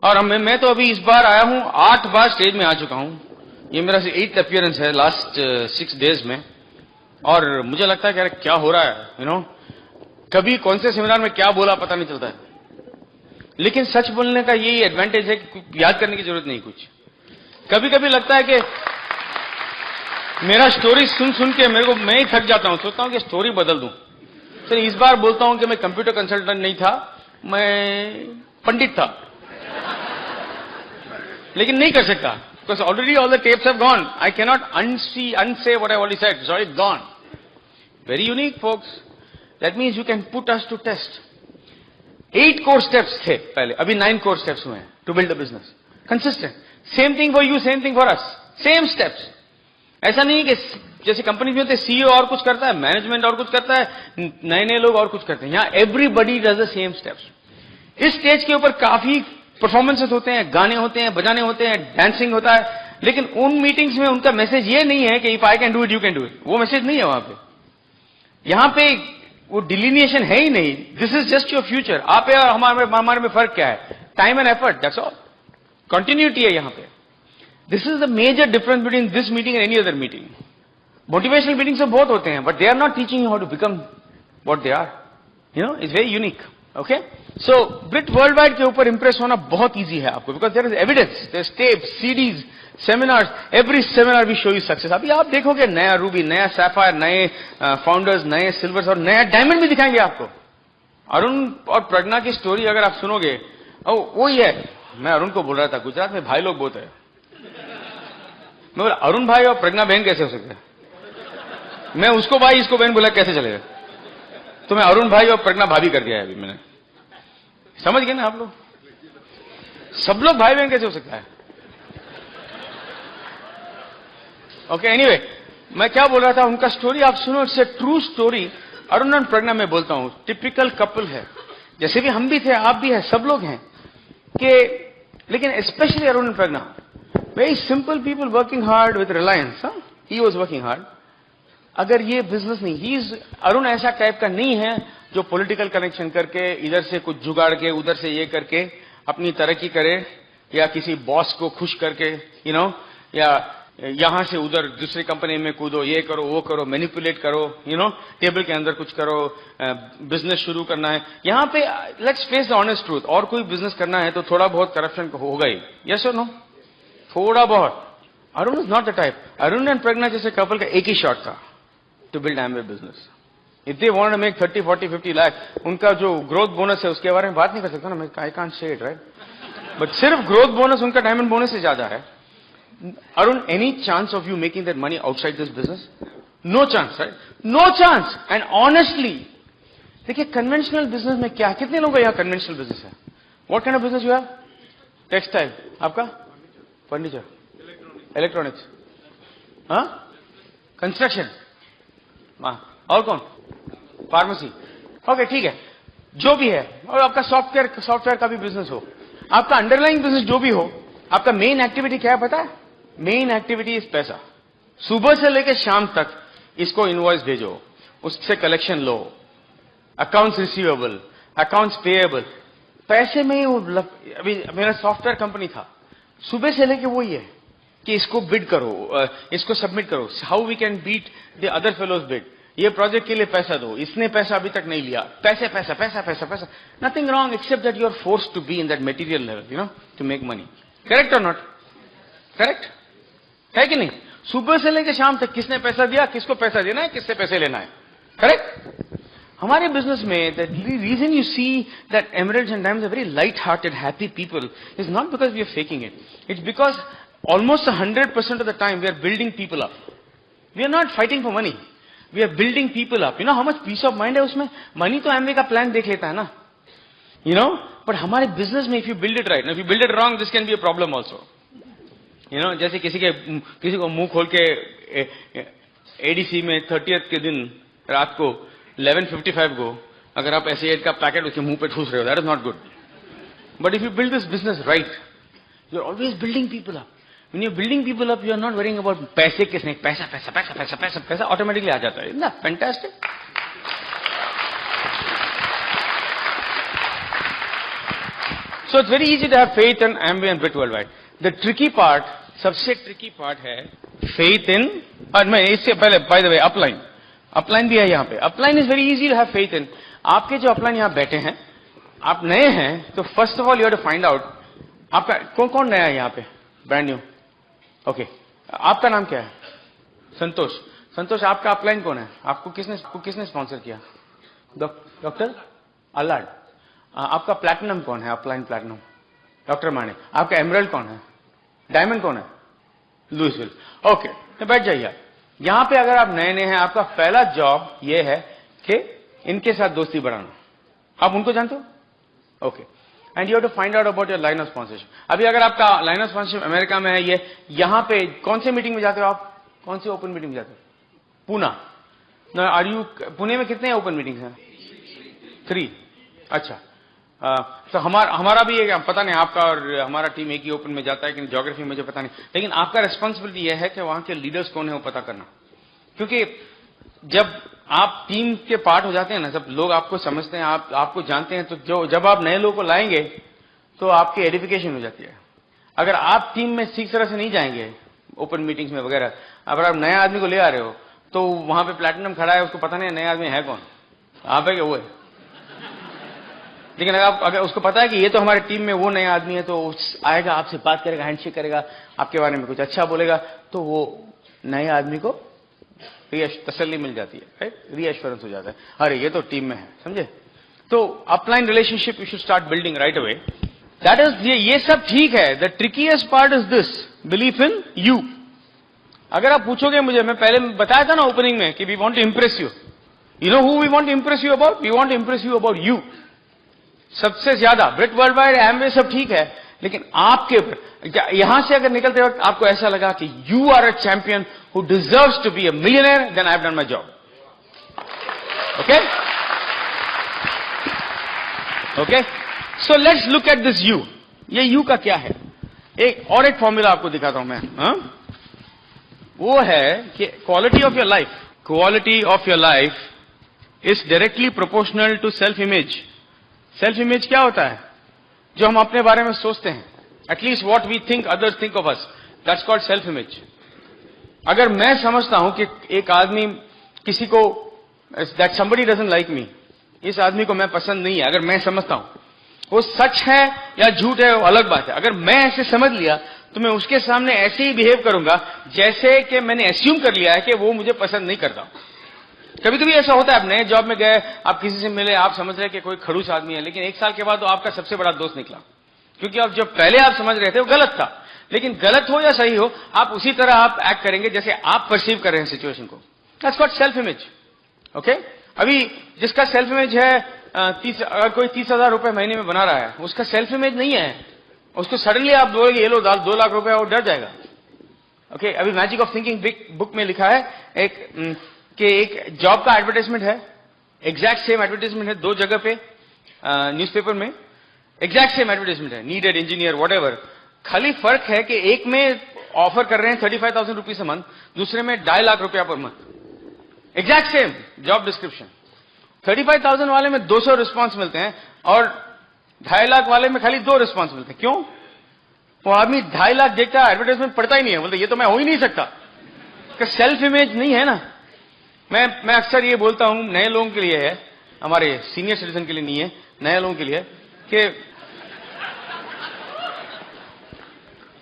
और मैं तो अभी इस बार आया हूं, 8 बार स्टेज में आ चुका हूं. ये मेरा 8th अपीयरेंस है लास्ट 6 डेज में, और मुझे लगता है कि क्या हो रहा है. कभी कौन से सेमिनार में क्या बोला पता नहीं चलता है. लेकिन सच बोलने का यही एडवांटेज है कि याद करने की जरूरत नहीं कुछ. कभी कभी लगता है कि मेरा स्टोरी सुन के मैं ही थक जाता हूं, सोचता हूं कि स्टोरी बदल दूं. सर इस बार बोलता हूं कि मैं कंप्यूटर कंसल्टेंट नहीं था, मैं पंडित था. लेकिन नहीं कर सकता, because already all the tapes have gone. I can not unsay what I already said, so it's gone. Very unique, folks. That means you can put us to test. 8 core steps थे पहले, अभी 9 core steps हुए हैं to build a business. Consistent. Same thing for you, same thing for us. Same steps. ऐसा नहीं कि जैसे company में होते CEO और कुछ करता है, मैनेजमेंट और कुछ करता है, नए लोग और कुछ करते हैं. यहाँ everybody does the same steps. इस स्टेज के ऊपर काफी परफॉर्मेंसेस होते हैं, गाने होते हैं, बजाने होते हैं, डांसिंग होता है, लेकिन उन मीटिंग्स में उनका मैसेज ये नहीं है कि if I can do it you can do it. वो मैसेज नहीं है वहां पे. यहां पे वो डिलिनिएशन है ही नहीं. This is just your future. आप और हमारे में फर्क क्या है? Time and effort, that's all. Continuity है यहां पे. This is the major difference between this meeting and any other meeting. Motivational meeting से बहुत होते हैं, but they are not teaching you how to become what they are. You know, it's very unique. Okay? So, Brit Worldwide के ऊपर impress होना बहुत easy है आपको, because there is evidence, there's tapes, CDs, seminars, every seminar we show you success. अभी आप देखोगे नया रूबी, नया सैफायर, नए फाउंडर्स, नए सिल्वर्स और नया डायमंड भी दिखाएंगे आपको. अरुण और प्रज्ञा की स्टोरी अगर आप सुनोगे, वो ही है. मैं अरुण को बोल रहा था, गुजरात में भाई लोग बहुत है. मैं बोला अरुण भाई और प्रज्ञा बहन कैसे हो सकते हैं? मैं उसको भाई इसको बहन बोला, कैसे चलेगा? तो मैं अरुण भाई और प्रज्ञा भाभी कर दिया है अभी मैंने. समझ गए ना आप लोग? सब लोग भाई बहन कैसे हो सकता है? ओके, एनीवे, मैं क्या बोल रहा था, उनका स्टोरी आप सुनो, it's a true story. Arun और प्रज्ञा मैं बोलता हूं, टिपिकल कपल है, जैसे भी हम भी थे, आप भी है, सब लोग हैं कि, लेकिन स्पेशली अरुण और Pragya, very simple people working hard with Reliance. He was working hard. अगर ये बिजनेस नहीं, अरुण ऐसा टाइप का नहीं है जो पॉलिटिकल कनेक्शन करके, इधर से कुछ जुगाड़ के, उधर से ये करके अपनी तरक्की करे, या किसी बॉस को खुश करके, यू नो, या यहां से उधर दूसरी कंपनी में कूदो, ये करो, वो करो, मैनिपुलेट करो, यू नो, टेबल के अंदर कुछ करो, बिजनेस शुरू करना है. यहां पे let's face the honest truth, और कोई बिजनेस करना है तो थोड़ा बहुत करप्शन होगा ही. यस और नो? थोड़ा बहुत. Arun is not the type. Arun and Pragya जैसे कपल का एक ही शॉट था, to build Amway business. If they want to make 30, 40, 50 lakh, उनका जो ग्रोथ बोनस है उसके बारे में बात नहीं कर सकता ना मैं, I can't say it, right? But सिर्फ ग्रोथ बोनस उनका डायमंड बोनस से ज्यादा है. Arun, any chance of you making that money outside this business? No chance, right? No chance. And honestly, देखिए conventional business में क्या, कितने लोगों का यहाँ conventional business है? What kind of business you have? Textile. आपका? Furniture. Electronics. हाँ? Construction. हाँ. और कौन? Pharmacy. Okay, ठीक है. जो भी है, और आपका सॉफ्टवेयर का भी बिजनेस हो, आपका अंडरलाइंग बिजनेस जो भी हो, आपका मेन एक्टिविटी क्या है पता है? मेन एक्टिविटी इज पैसा. सुबह से लेकर शाम तक इसको इनवॉइस भेजो, उससे कलेक्शन लो, अकाउंट्स रिसीवेबल, अकाउंट्स पेएबल, पैसे में ही. अभी मेरा सॉफ्टवेयर कंपनी था, सुबह से लेकर वही है कि इसको बिड करो, इसको सबमिट करो, how we can beat the other fellows bid, ये प्रोजेक्ट के लिए पैसा दो, इसने पैसा अभी तक नहीं लिया, पैसे पैसा पैसा पैसा पैसा. Nothing wrong except that you are forced to be in that material level, you know, to make money. Correct और नॉट? करेक्ट है कि नहीं? सुबह से लेकर शाम तक किसने पैसा दिया, किसको पैसा देना है, किससे पैसे लेना है. करेक्ट? हमारे बिजनेस में the reason you see that emeralds and diamonds are very light hearted happy people is not because we are faking it. It's because almost 100% of the time we are building people up. We are not fighting for money. We are building people up. You know how much peace of mind है उसमें? Money तो Amway का plan देख लेता है ना, you know, but हमारे business में if you build it right, if you build it wrong, this can be a problem also. You know, जैसे किसी को मुंह खोल के एडीसी में 30th के दिन रात को 11:55 को अगर आप ऐसे एड का पैकेट उसके मुंह पे ठूस रहे हो, that is not good. But if you build this business right, you are always building people up. When you're building people up, you are not worrying about पैसे किसने, पैसा पैसा पैसा पैसा पैसा पैसा ऑटोमेटिकली आ जाता है. ना fantastic. So it's very easy to have faith in Amway and Brit Worldwide. The tricky part, सबसे tricky part है faith in, और मैं इससे पहले by the way upline भी है यहाँ पे. Upline is very easy to have faith in. आपके जो upline यहाँ बैठे हैं, आप नए हैं, तो first of all you have to find out आपका कौन नया है यहाँ पे, ब्रांड न्यू. ओके, आपका नाम क्या है? संतोष, आपका अपलाइन कौन है? आपको किसने स्पॉन्सर किया? डॉक्टर अल्लाड. आपका प्लैटिनम कौन है? अपलाइन प्लैटिनम डॉक्टर माने. आपका एमरल्ड कौन है? डायमंड कौन है? लुइसविल. ओके, तो बैठ जाइए. यहां पे अगर आप नए हैं, आपका पहला जॉब ये है कि इनके साथ दोस्ती बढ़ाना. आप उनको जानते हो? Okay. And you have to find out about your line of sponsorship. अभी अगर आपका लाइन ऑफ स्पॉन्सरशिप अमेरिका में है, ये यहां पे कौन से मीटिंग में जाते हो आप? कौन सी ओपन मीटिंग में जाते हो? पूना. आर यू पुणे में कितने ओपन मीटिंग्स हैं? 3. अच्छा. तो हमारा भी एक, पता नहीं आपका और हमारा टीम एक ही ओपन में जाता है कि ज्योग्राफी मुझे पता नहीं, लेकिन आपका रिस्पॉन्सिबिलिटी यह है कि वहां के लीडर्स कौन है वो पता करना. क्योंकि जब आप टीम के पार्ट हो जाते हैं ना, सब लोग आपको समझते हैं, आपको जानते हैं, तो जब आप नए लोगों को लाएंगे तो आपकी एडिफिकेशन हो जाती है. अगर आप टीम में ठीक तरह से नहीं जाएंगे ओपन मीटिंग्स में वगैरह, अगर आप नए आदमी को ले आ रहे हो तो वहां पे प्लैटिनम खड़ा है, उसको पता नहीं नया आदमी है कौन. आप है कि वो है? लेकिन अगर उसको पता है कि ये तो हमारे टीम में वो नया आदमी है, तो आएगा, आपसे बात करेगा, हैंडशेक करेगा, आपके बारे में कुछ अच्छा बोलेगा, तो वो नए आदमी को तसल्ली मिल जाती है, राइट? रीएश्योरेंस हो जाता है, अरे ये तो टीम में है, समझे? तो upline relationship you should start building right away. That is, ये सब ठीक है। The ट्रिकीएस्ट part is this, belief in you. अगर आप पूछोगे मुझे, मैं पहले बताया था ना ओपनिंग में कि we want to impress you. You know who we want to impress you about? We want to impress you about you. सबसे ज्यादा ब्रिट वर्ल्ड वाइड एमवे सब ठीक है, लेकिन आपके ऊपर, यहां से अगर निकलते वक्त आपको ऐसा लगा कि you are a champion who deserves to be a millionaire, then I have done my job. Okay okay, so let's look at this you. ये यू का क्या है? एक फॉर्मूला आपको दिखाता हूं मैं। वो है कि quality of your life, quality of your life is directly proportional to self image. Self image क्या होता है? जो हम अपने बारे में सोचते हैं, at least what we think others think of us, that's called self image. अगर मैं समझता हूं कि एक आदमी किसी को, that somebody doesn't like me, इस आदमी को मैं पसंद नहीं है, अगर मैं समझता हूं, वो सच है या झूठ है वो अलग बात है। अगर मैं ऐसे समझ लिया तो मैं उसके सामने ऐसे ही बिहेव करूंगा जैसे कि मैंने एस्यूम कर लिया है कि वो मुझे पसंद नहीं करता। कभी कभी ऐसा होता है, आप नए जॉब में गए, आप किसी से मिले, आप समझ रहे कि कोई खड़ूस आदमी है, लेकिन एक साल के बाद वो आपका सबसे बड़ा दोस्त निकला, क्योंकि अब जब पहले आप समझ रहे थे वो गलत था। लेकिन गलत हो या सही हो, आप उसी तरह आप एक्ट करेंगे जैसे आप परसीव कर रहे हैं सिचुएशन को। That's called self image. Okay, अभी जिसका सेल्फ इमेज है अगर कोई 30,000 रुपए महीने में बना रहा है, उसका सेल्फ इमेज नहीं है, उसको सडनली आप बोलेंगे ये लो 2 लाख रुपए, वो डर जाएगा। ओके, अभी मैजिक ऑफ थिंकिंग बुक में लिखा है कि एक जॉब का एडवर्टाइजमेंट है, एग्जैक्ट सेम एडवर्टाइजमेंट है 2 जगह पे न्यूज़पेपर में, एग्जैक्ट सेम एडवर्टाइजमेंट है, नीडेड इंजीनियर व्हाटएवर। खाली फर्क है कि एक में ऑफर कर रहे हैं 35,000 रुपीज अ मंथ, दूसरे में 2.5 लाख रुपया per month. Exact same job description, 35,000 वाले में 200 रिस्पॉन्स मिलते हैं और 2.5 लाख वाले में खाली 2 रिस्पॉन्स मिलते हैं। क्यों? वो आदमी 2.5 लाख देखता है, एडवर्टाइजमेंट पढ़ता ही नहीं है, बोलते ये तो मैं हो ही नहीं सकता। सेल्फ इमेज नहीं है ना। मैं अक्सर ये बोलता हूं, नए लोगों के लिए है, हमारे सीनियर सिटीजन के लिए नहीं है, नए लोगों के लिए, कि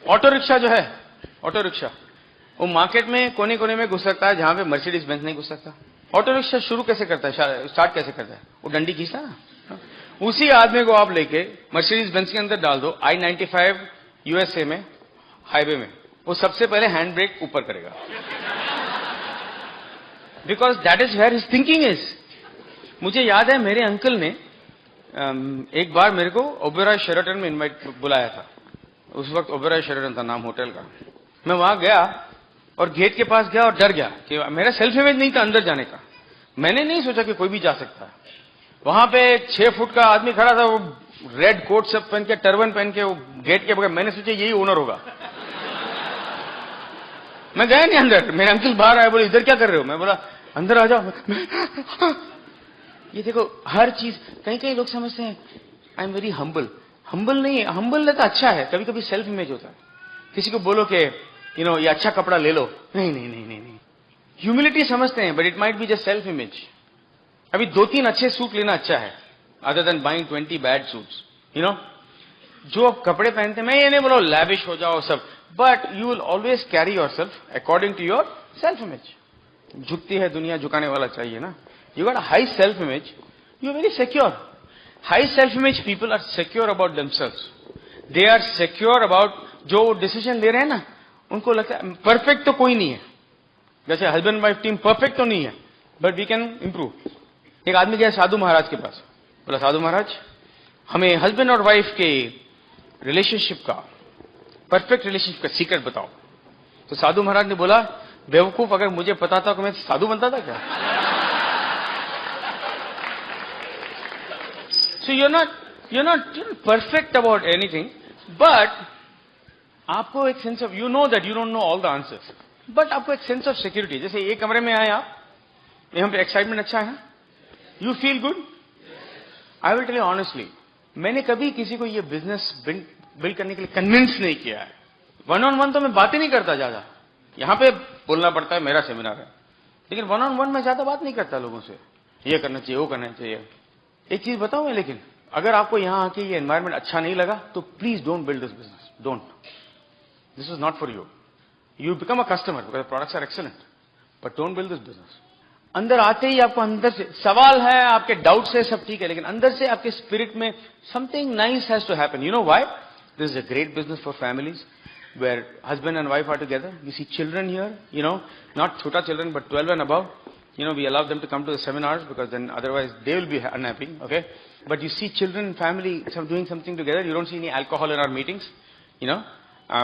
ऑटो रिक्शा जो है, ऑटो रिक्शा वो मार्केट में कोने कोने में घुस सकता है जहां पे मर्सिडीज बेंज नहीं घुस सकता। ऑटो रिक्शा शुरू कैसे करता है, स्टार्ट कैसे करता है? वो डंडी खींचता है ना। उसी आदमी को आप लेके मर्सिडीज बेंज के अंदर डाल दो, I-95 यूएसए में हाईवे में, वो सबसे पहले हैंड ब्रेक ऊपर करेगा, because that is where his thinking is. मुझे याद है मेरे अंकल ने एक बार मेरे को ओबेरॉय शेराटन में बुलाया था। उस वक्त ओबेरॉय शेराटन था नाम होटल का। मैं वहां गया और गेट के पास गया और डर गया कि मेरा सेल्फ इमेज नहीं था अंदर जाने का। मैंने नहीं सोचा कि कोई भी जा सकता है। वहां पे 6 फुट का आदमी खड़ा था, वो रेड कोट सब पहन के, टर्बन पहन के, वो गेट के बगैर। मैंने सोचा यही ओनर होगा। मैं गया नहीं अंदर। मेरे अंकल बाहर आए, बोले इधर क्या कर रहे हो? मैं बोला अंदर आ जाओ। ये देखो हर चीज, कई लोग समझते हैं आई एम वेरी हम्बल। हम्बल नहीं है, हम्बल रहता अच्छा है, कभी कभी सेल्फ इमेज होता है। किसी को बोलो कि ये अच्छा कपड़ा ले लो, नहीं नहीं नहीं नहीं नहीं, ह्यूमिलिटी समझते हैं, but it might be just self image. अभी 2-3 अच्छे सूट लेना अच्छा है, other than buying 20 bad suits. जो आप कपड़े पहनते हैं, मैं ये नहीं बोलो लैविश हो जाओ सब, but you will always carry your self according to your self image. झुकती है दुनिया, झुकाने वाला चाहिए ना। You got a high self image, you are very secure. High self image people are secure about themselves. They are secure about जो decision ले रहे हैं ना, उनको लगता है परफेक्ट तो कोई नहीं है। जैसे हस्बैंड वाइफ टीम परफेक्ट तो नहीं है, बट वी कैन इंप्रूव। एक आदमी गया साधु महाराज के पास, बोला साधु महाराज हमें हस्बैंड और वाइफ के रिलेशनशिप का, परफेक्ट रिलेशनशिप का सीक्रेट बताओ। तो साधु महाराज ने बोला बेवकूफ, अगर मुझे पता था तो मैं साधु बनता था क्या? सो you're not perfect about anything, but आपको एक sense of, you know that you don't know all the answers, but आपको एक सेंस ऑफ सिक्योरिटी। जैसे ये कमरे में आए आप, यहाँ पे एक्साइटमेंट अच्छा है, you feel good. I will tell you honestly, मैंने कभी किसी को ये बिजनेस बिल्ड करने के लिए कन्विंस नहीं किया है। 1-on-1 तो मैं बातें नहीं करता ज्यादा, यहाँ पे बोलना पड़ता है, मेरा सेमिनार है, लेकिन 1-on-1 में ज्यादा बात नहीं करता लोगों से। ये करना चाहिए, वो करना चाहिए। एक चीज बताऊं मैं, लेकिन अगर आपको यहां आके ये एनवायरमेंट अच्छा नहीं लगा तो please don't build this business, don't. This is not for you. You become a customer because products are excellent, but don't build this business. अंदर आते ही आपको अंदर से सवाल है, आपके डाउट्स है, सब ठीक है, लेकिन अंदर से आपके स्पिरिट में something nice has to happen. You know why? This is a great business for families where husband and wife are together. You see children here, you know, not chota children, but 12 and above. You know, we allow them to come to the seminars because then otherwise they will be unhappy, okay? But you see children, family, doing something together. You don't see any alcohol in our meetings, you know.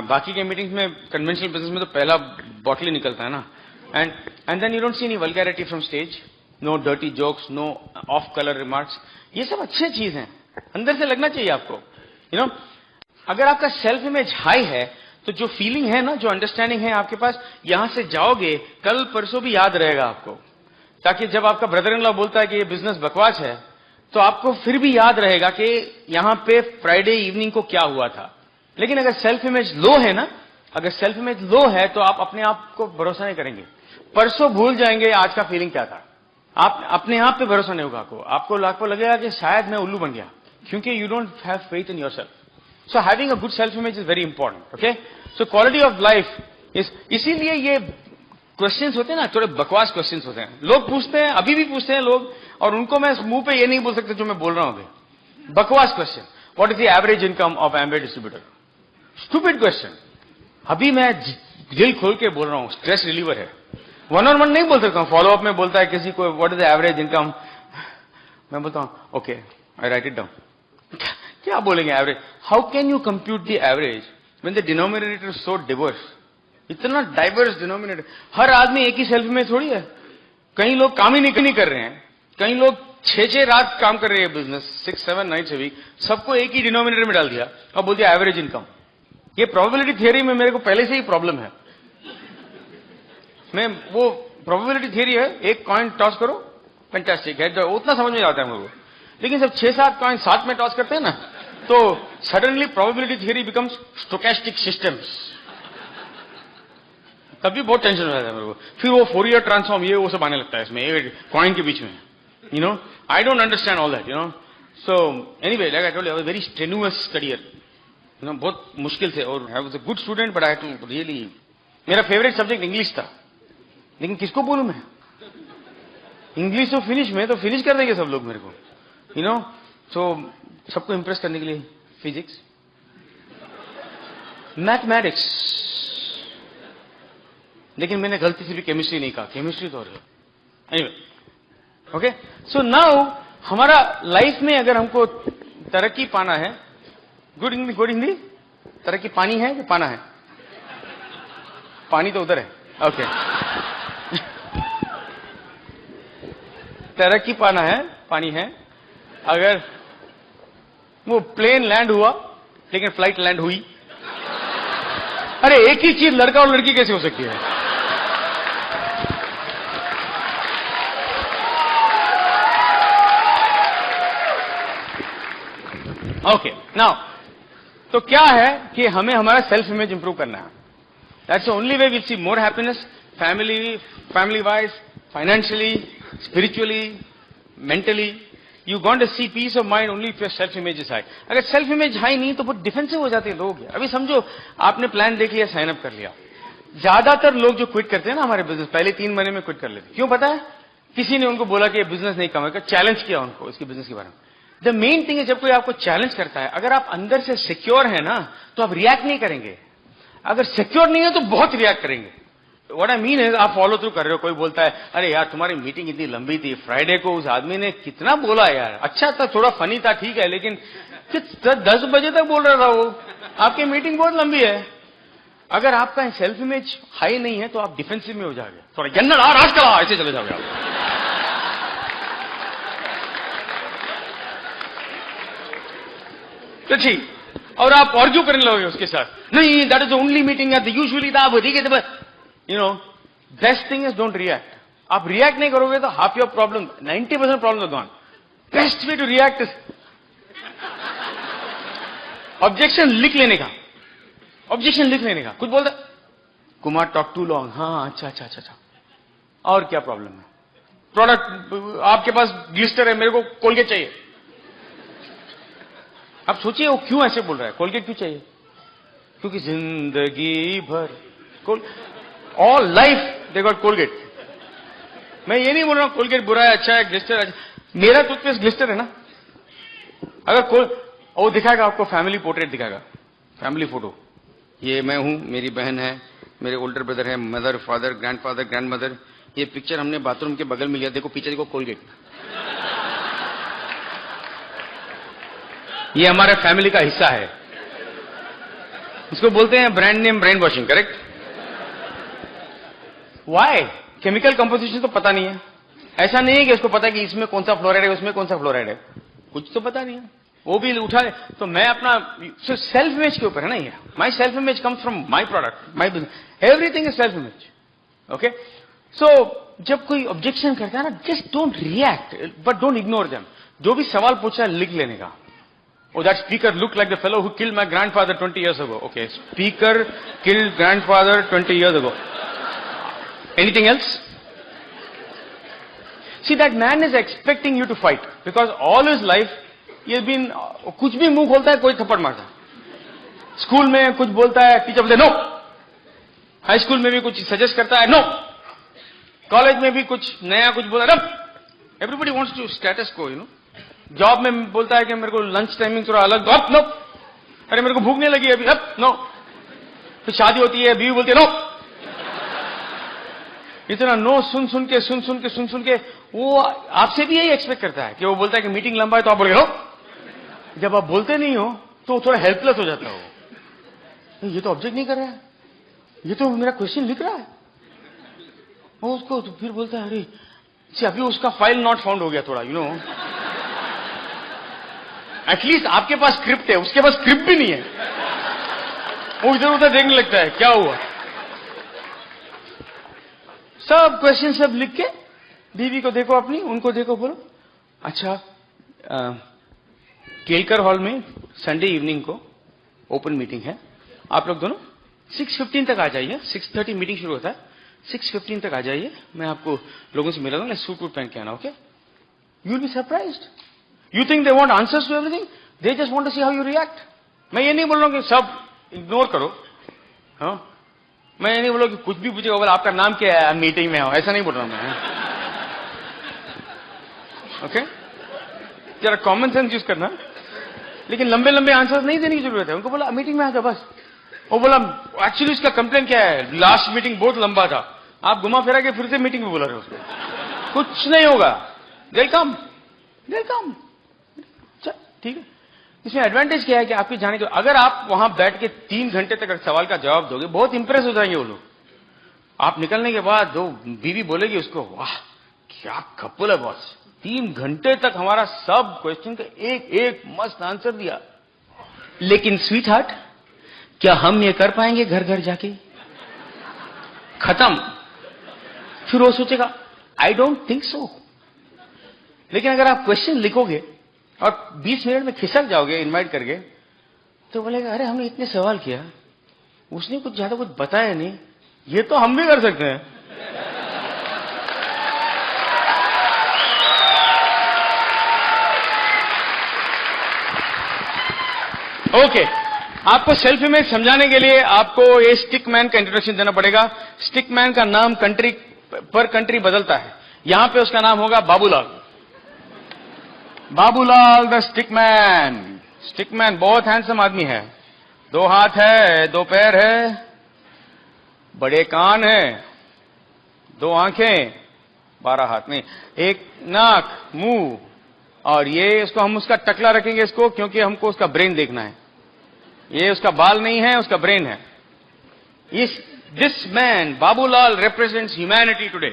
बाकी के meetings में, conventional business में तो पहला bottle ही निकलता है ना. And then you don't see any vulgarity from stage. No dirty jokes, no off-color remarks. ये सब अच्छी चीज हैं. अंदर से लगना चाहिए आपको, you know. अगर आपका सेल्फ इमेज हाई है तो जो फीलिंग है ना, जो अंडरस्टैंडिंग है आपके पास, यहां से जाओगे कल परसों भी याद रहेगा आपको, ताकि जब आपका ब्रदर इन लॉ बोलता है कि ये बिजनेस बकवास है तो आपको फिर भी याद रहेगा कि यहां पे फ्राइडे इवनिंग को क्या हुआ था। लेकिन अगर सेल्फ इमेज लो है ना, अगर सेल्फ इमेज लो है तो आप अपने आप को भरोसा नहीं करेंगे, परसों भूल जाएंगे आज का फीलिंग क्या था। आप अपने आप पे भरोसा नहीं होगा आपको लगेगा कि शायद मैं उल्लू बन गया, क्योंकि you don't have faith in yourself. So having a good self-image is very important, okay? So quality of life is, इसीलिए ये questions होते हैं ना, थोड़े बकवास questions होते हैं, लोग पूछते हैं, अभी भी पूछते हैं लोग, और उनको मैं मुंह पे ये नहीं बोल सकता जो मैं बोल रहा हूं अभी। बकवास question, what is the average income of Amway distributor? Stupid question। अभी मैं दिल खोल के बोल रहा हूं, स्ट्रेस रिलीवर है, 1-on-1 नहीं बोल सकता हूं, फॉलो अप में बोलता है किसी को what is the average income, मैं बोलता हूं okay, I write it down। क्या बोलेंगे average? How can you compute the average when the denominator is so Divers? इतना डाइवर्स डिनोमिनेटर, हर आदमी एक ही सेल्फ में थोड़ी है। कई लोग काम ही नहीं कर रहे हैं, कई लोग 6 रात काम कर रहे हैं बिजनेस, 6-7 नाइट्स अ वीक, सबको एक ही डिनोमिनेटर में डाल दिया और बोल दिया एवरेज इनकम। ये प्रोबेबिलिटी थियरी में मेरे को पहले से ही प्रॉब्लम है। मैं वो प्रोबेबिलिटी थियरी है, एक कॉइन टॉस करो, फैंटास्टिक है, उतना समझ में आता है मेरे को, लेकिन जब 6-7 कॉइन साथ में टॉस करते हैं ना, तो suddenly probability theory becomes stochastic systems, तभी बहुत टेंशन हो जाता है मेरे को। फिर वो फोरियर ट्रांसफॉर्म, ये वो सब आने लगता है इसमें कॉइन के बीच में, you know. I don't understand all that, you know. So anyway, like I told you, I was very strenuous career, you know, बहुत मुश्किल थे, और I was a good student, but I had to really, मेरा favourite subject English था, लेकिन किसको बोलूं मैं? इंग्लिश तो फिनिश कर देंगे सब लोग मेरे को, यू नो। सो सबको इंप्रेस करने के लिए फिजिक्स, मैथमेटिक्स, लेकिन मैंने गलती से भी केमिस्ट्री नहीं कहा, केमिस्ट्री तो और एनीवे, ओके। सो नाउ हमारा लाइफ में अगर हमको तरक्की पाना है, गुड हिंदी, तरक्की पानी है कि पाना है? पानी तो उधर है, ओके। तरक्की पाना है, पानी है। अगर वो प्लेन लैंड हुआ लेकिन फ्लाइट लैंड हुई, अरे एक ही चीज लड़का और लड़की कैसे हो सकती है? ओके, नाउ तो क्या है कि हमें हमारा सेल्फ इमेज इंप्रूव करना है। That's the only way we see more happiness, family wise, financially, spiritually, mentally. You going to see peace of mind only if your self image is high. अगर self image high नहीं तो बहुत defensive हो जाते हैं लोग। अभी समझो आपने प्लान देख लिया, साइन अप कर लिया, ज्यादातर लोग जो क्विट करते हैं ना हमारे बिजनेस, पहले 3 महीने में क्विट कर लेते। क्यों पता है? किसी ने उनको बोला कि ये बिजनेस नहीं कमाएगा, चैलेंज किया उनको इसके बिजनेस के बारे में। द मेन थिंग है, जब कोई आपको चैलेंज करता है, अगर आप अंदर से सिक्योर है ना तो आप रिएक्ट नहीं करेंगे, अगर सिक्योर नहीं है तो बहुत रिएक्ट करेंगे। What I mean is, आप फॉलो थ्रू कर रहे हो, कोई बोलता है अरे यार तुम्हारी मीटिंग इतनी लंबी थी, फ्राइडे को उस आदमी ने कितना बोला यार, अच्छा था, थोड़ा फनी था, ठीक है, लेकिन 10 बजे तक बोल रहा था वो, आपकी मीटिंग बहुत लंबी है। अगर आपका सेल्फ इमेज हाई नहीं है तो आप डिफेंसिव में हो जाओगे, थोड़ा जन्नत राज करा, ऐसे चले जाओगे आप। तो ठीक, और आप आर्ग्यू करने लगोगे उसके साथ, नहीं that is the only meeting usually था, you know. Best thing is don't react. आप रिएक्ट नहीं करोगे तो half your problem, 90% problem are gone. Best way to react is objection लिख लेने का, ऑब्जेक्शन लिख लेने का। कुछ बोलता कुमार टॉक टू लॉन्ग, हाँ अच्छा, और क्या प्रॉब्लम है? प्रोडक्ट, आपके पास ग्लिस्टर है, मेरे को कोलगेट चाहिए। आप सोचिए वो क्यों ऐसे बोल रहा है, कोलगेट क्यों चाहिए? क्योंकि जिंदगी भर all life they got Colgate. मैं ये नहीं बोल रहा हूं कोलगेट बुरा है, अच्छा है, ग्लिस्टर अच्छा। मेरा टूथपेस्ट ग्लिस्टर है ना। अगर वो दिखाएगा आपको, फैमिली पोर्ट्रेट दिखाएगा, फैमिली फोटो, ये मैं हूं, मेरी बहन है, मेरे ओल्डर ब्रदर है, मदर, फादर, ग्रैंडफादर, ग्रैंडमदर, ये पिक्चर हमने बाथरूम के बगल में लिया, देखो पीछे देखो कोलगेट। ये हमारे फैमिली का हिस्सा है। इसको बोलते हैं brand name brain washing, correct? Why? Chemical composition तो पता नहीं है। ऐसा नहीं है कि उसको पता है कि इसमें कौन सा फ्लोराइड है, उसमें कौन सा फ्लोराइड है, कुछ तो पता नहीं है। वो भी उठा ले तो मैं अपना सेल्फ इमेज के ऊपर है ना ये। My self image comes from my product, my business, everything is self image. Okay, so जब कोई ऑब्जेक्शन करता है ना, just don't react but don't ignore them. जो भी सवाल पूछा है लिख लेने का। Oh, that speaker looked like the fellow who killed my grandfather 20 years ago. Okay, speaker killed grandfather 20 years ago. Anything else? See, that man is expecting you to fight because all his life he has been कुछ भी मुंह खोलता है कोई थप्पड़ मारता है। School में कुछ बोलता है टीचर बोलते नो, हाई स्कूल में भी कुछ सजेस्ट करता है नो, कॉलेज में भी कुछ नया कुछ बोला no. Everybody wants to status quo, you know. Job में बोलता है कि मेरे को लंच टाइमिंग थोड़ा अलग दो, नो। अरे मेरे को भूख नहीं लगी अभी, अब नो। फिर शादी होती है, बीवी बोलती है नो। इतना नो सुन सुन के वो आपसे भी यही एक्सपेक्ट करता है कि वो बोलता है कि मीटिंग लंबा है तो आप बोले नो। जब आप बोलते नहीं हो तो थोड़ा हेल्पलेस हो जाता हो। ये तो ऑब्जेक्ट नहीं कर रहा है, ये तो मेरा क्वेश्चन लिख रहा है। वो उसको तो फिर बोलता है अरे अभी उसका फाइल नॉट फाउंड हो गया थोड़ा, यू नो। एटलीस्ट आपके पास स्क्रिप्ट है, उसके पास स्क्रिप्ट भी नहीं है। वो इधर उधर देखने लगता है क्या हुआ। सब क्वेश्चन सब लिख के बीवी को देखो अपनी, उनको देखो, बोलो अच्छा केलकर हॉल में संडे इवनिंग को ओपन मीटिंग है, आप लोग दोनों 6:15 तक आ जाइए। 6:30 मीटिंग शुरू होता है, 6:15 तक आ जाइए, मैं आपको लोगों से मिला दूंगा, सूट वूट पहन के आना, okay? You will be surprised. You think they want answers to everything? They just want to see how you react. मैं ये नहीं बोल रहा हूं कि सब इग्नोर करो, हाँ? मैं ये नहीं बोल रहा कि कुछ भी पूछेगा बोला आपका नाम क्या है, मीटिंग में आओ, ऐसा नहीं बोल रहा मैं। ओके, जरा कॉमन सेंस यूज करना। लेकिन लंबे लंबे आंसर्स नहीं देने की जरूरत है। उनको बोला मीटिंग में आ जाओ बस। वो बोला एक्चुअली इसका कंप्लेन क्या है, लास्ट मीटिंग बहुत लंबा था, आप घुमा फिरा के फिर से मीटिंग में बोला रहे उसको, कुछ नहीं होगा, वेलकम वेलकम, ठीक है। इसमें एडवांटेज क्या है कि आपकी जाने के अगर आप वहां बैठ के 3 घंटे तक सवाल का जवाब दोगे, बहुत इंप्रेस हो जाएंगे वो लोग। आप निकलने के बाद दो बीवी बोलेगी उसको, वाह क्या कपल है बॉस, 3 घंटे तक हमारा सब क्वेश्चन का एक एक मस्त आंसर दिया। लेकिन स्वीट हार्ट, क्या हम ये कर पाएंगे घर घर जाके? खत्म। फिर वो सोचेगा आई डोंट थिंक सो। लेकिन अगर आप क्वेश्चन लिखोगे और 20 मिनट में खिसक जाओगे इनवाइट करके, तो बोलेगा अरे हमने इतने सवाल किया, उसने कुछ ज्यादा कुछ बताया नहीं, ये तो हम भी कर सकते हैं। ओके, आपको सेल्फ इमेज समझाने के लिए आपको ये स्टिक मैन का इंट्रोडक्शन देना पड़ेगा। स्टिक मैन का नाम कंट्री पर कंट्री बदलता है। यहां पे उसका नाम होगा Babulal. Babulal the stick man. Stick man बहुत हैंडसम आदमी है, 2 हाथ है, 2 पैर है, बड़े कान है, 2 आंखें, 12 हाथ नहीं, 1 नाक, मुंह, और ये इसको हम उसका टकला रखेंगे इसको, क्योंकि हमको उसका ब्रेन देखना है। ये उसका बाल नहीं है, उसका ब्रेन है। This man Babulal represents humanity today.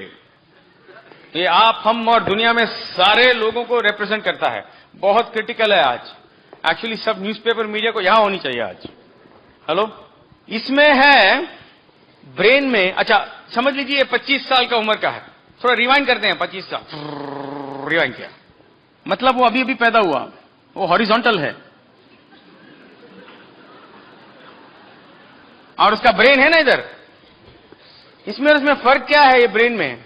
ये आप, हम और दुनिया में सारे लोगों को रिप्रेजेंट करता है। बहुत क्रिटिकल है आज। एक्चुअली सब न्यूज़पेपर मीडिया को यहां होनी चाहिए आज। हेलो, इसमें है ब्रेन में, अच्छा समझ लीजिए 25 साल का उम्र का है। थोड़ा रिवाइंड करते हैं, 25 साल रिवाइंड किया, मतलब वो अभी अभी पैदा हुआ, वो हॉरिजॉन्टल है, और उसका ब्रेन है ना इधर। इसमें और उसमें फर्क क्या है? ये ब्रेन में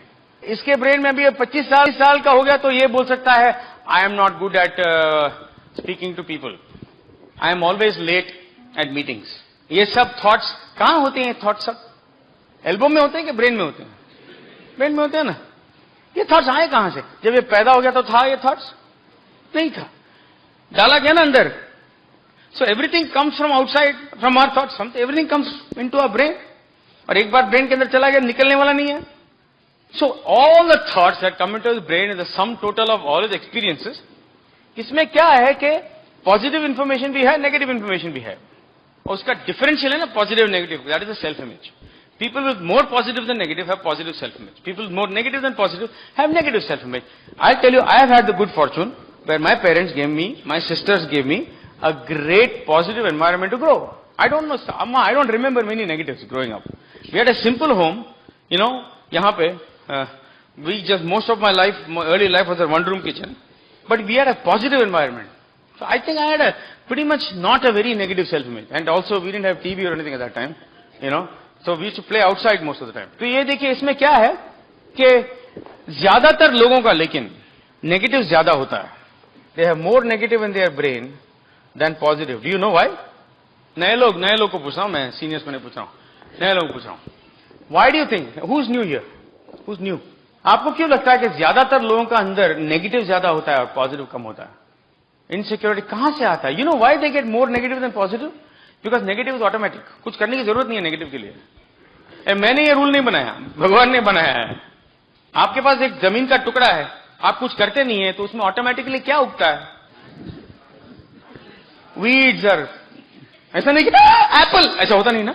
इसके ब्रेन में भी 25 साल का हो गया तो ये बोल सकता है I am not good at speaking to people, I am always late at meetings. ये सब थॉट्स कहां होते हैं? थॉट्स सब एल्बो में होते हैं कि ब्रेन में होते हैं? ब्रेन में होते हैं ना। ये थॉट्स आए कहां से? जब ये पैदा हो गया तो था ये थॉट्स? नहीं था, डाला गया ना अंदर। So everything comes from outside, from our thoughts, everything comes into our brain, और एक बार ब्रेन के अंदर चला गया निकलने वाला नहीं है। So all the thoughts that come into the brain is the sum total of all the experiences. इसमें क्या है कि पॉजिटिव इंफॉर्मेशन भी है, नेगेटिव इंफॉर्मेशन भी है, और उसका डिफरेंशियल है ना positive negative, that is the self image. People with more positive than negative have positive self-image. People with more negative than positive have negative self-image. I'll tell you, I have had the good fortune where my parents gave me, my sisters gave me a great positive environment to grow. I don't know, Amma, I don't remember many negatives growing up. We had a simple home, you know, yahan pe, most of my life, my early life was a one-room kitchen, but we had a positive environment. So I think I had a pretty much not a very negative self-image. And also we didn't have TV or anything at that time, you know. So we used to play outside most of the time. तो ये देखिए इसमें क्या है कि ज्यादातर लोगों का लेकिन नेगेटिव ज्यादा होता है। They have more negative in their brain than positive. Do you know why? नए लोग को पूछ रहा हूं मैं, सीनियर्स को नहीं पूछ रहा हूं, नए लोग को पूछ रहा हूं। Why do you think? Who's new here? Who's new? आपको क्यों लगता है कि ज्यादातर लोगों का अंदर नेगेटिव ज्यादा होता है और पॉजिटिव कम होता है? इनसिक्योरिटी कहां से आता है? You know why they get more negative than positive? Because negative is automatic, कुछ करने की जरूरत नहीं है नेगेटिव के लिए। मैंने ये रूल नहीं बनाया, भगवान ने बनाया है। आपके पास एक जमीन का टुकड़ा है, आप कुछ करते नहीं है तो उसमें ऑटोमेटिकली क्या उगता है? वीड्स। ऐसा नहीं कि एप्पल, ऐसा होता नहीं ना।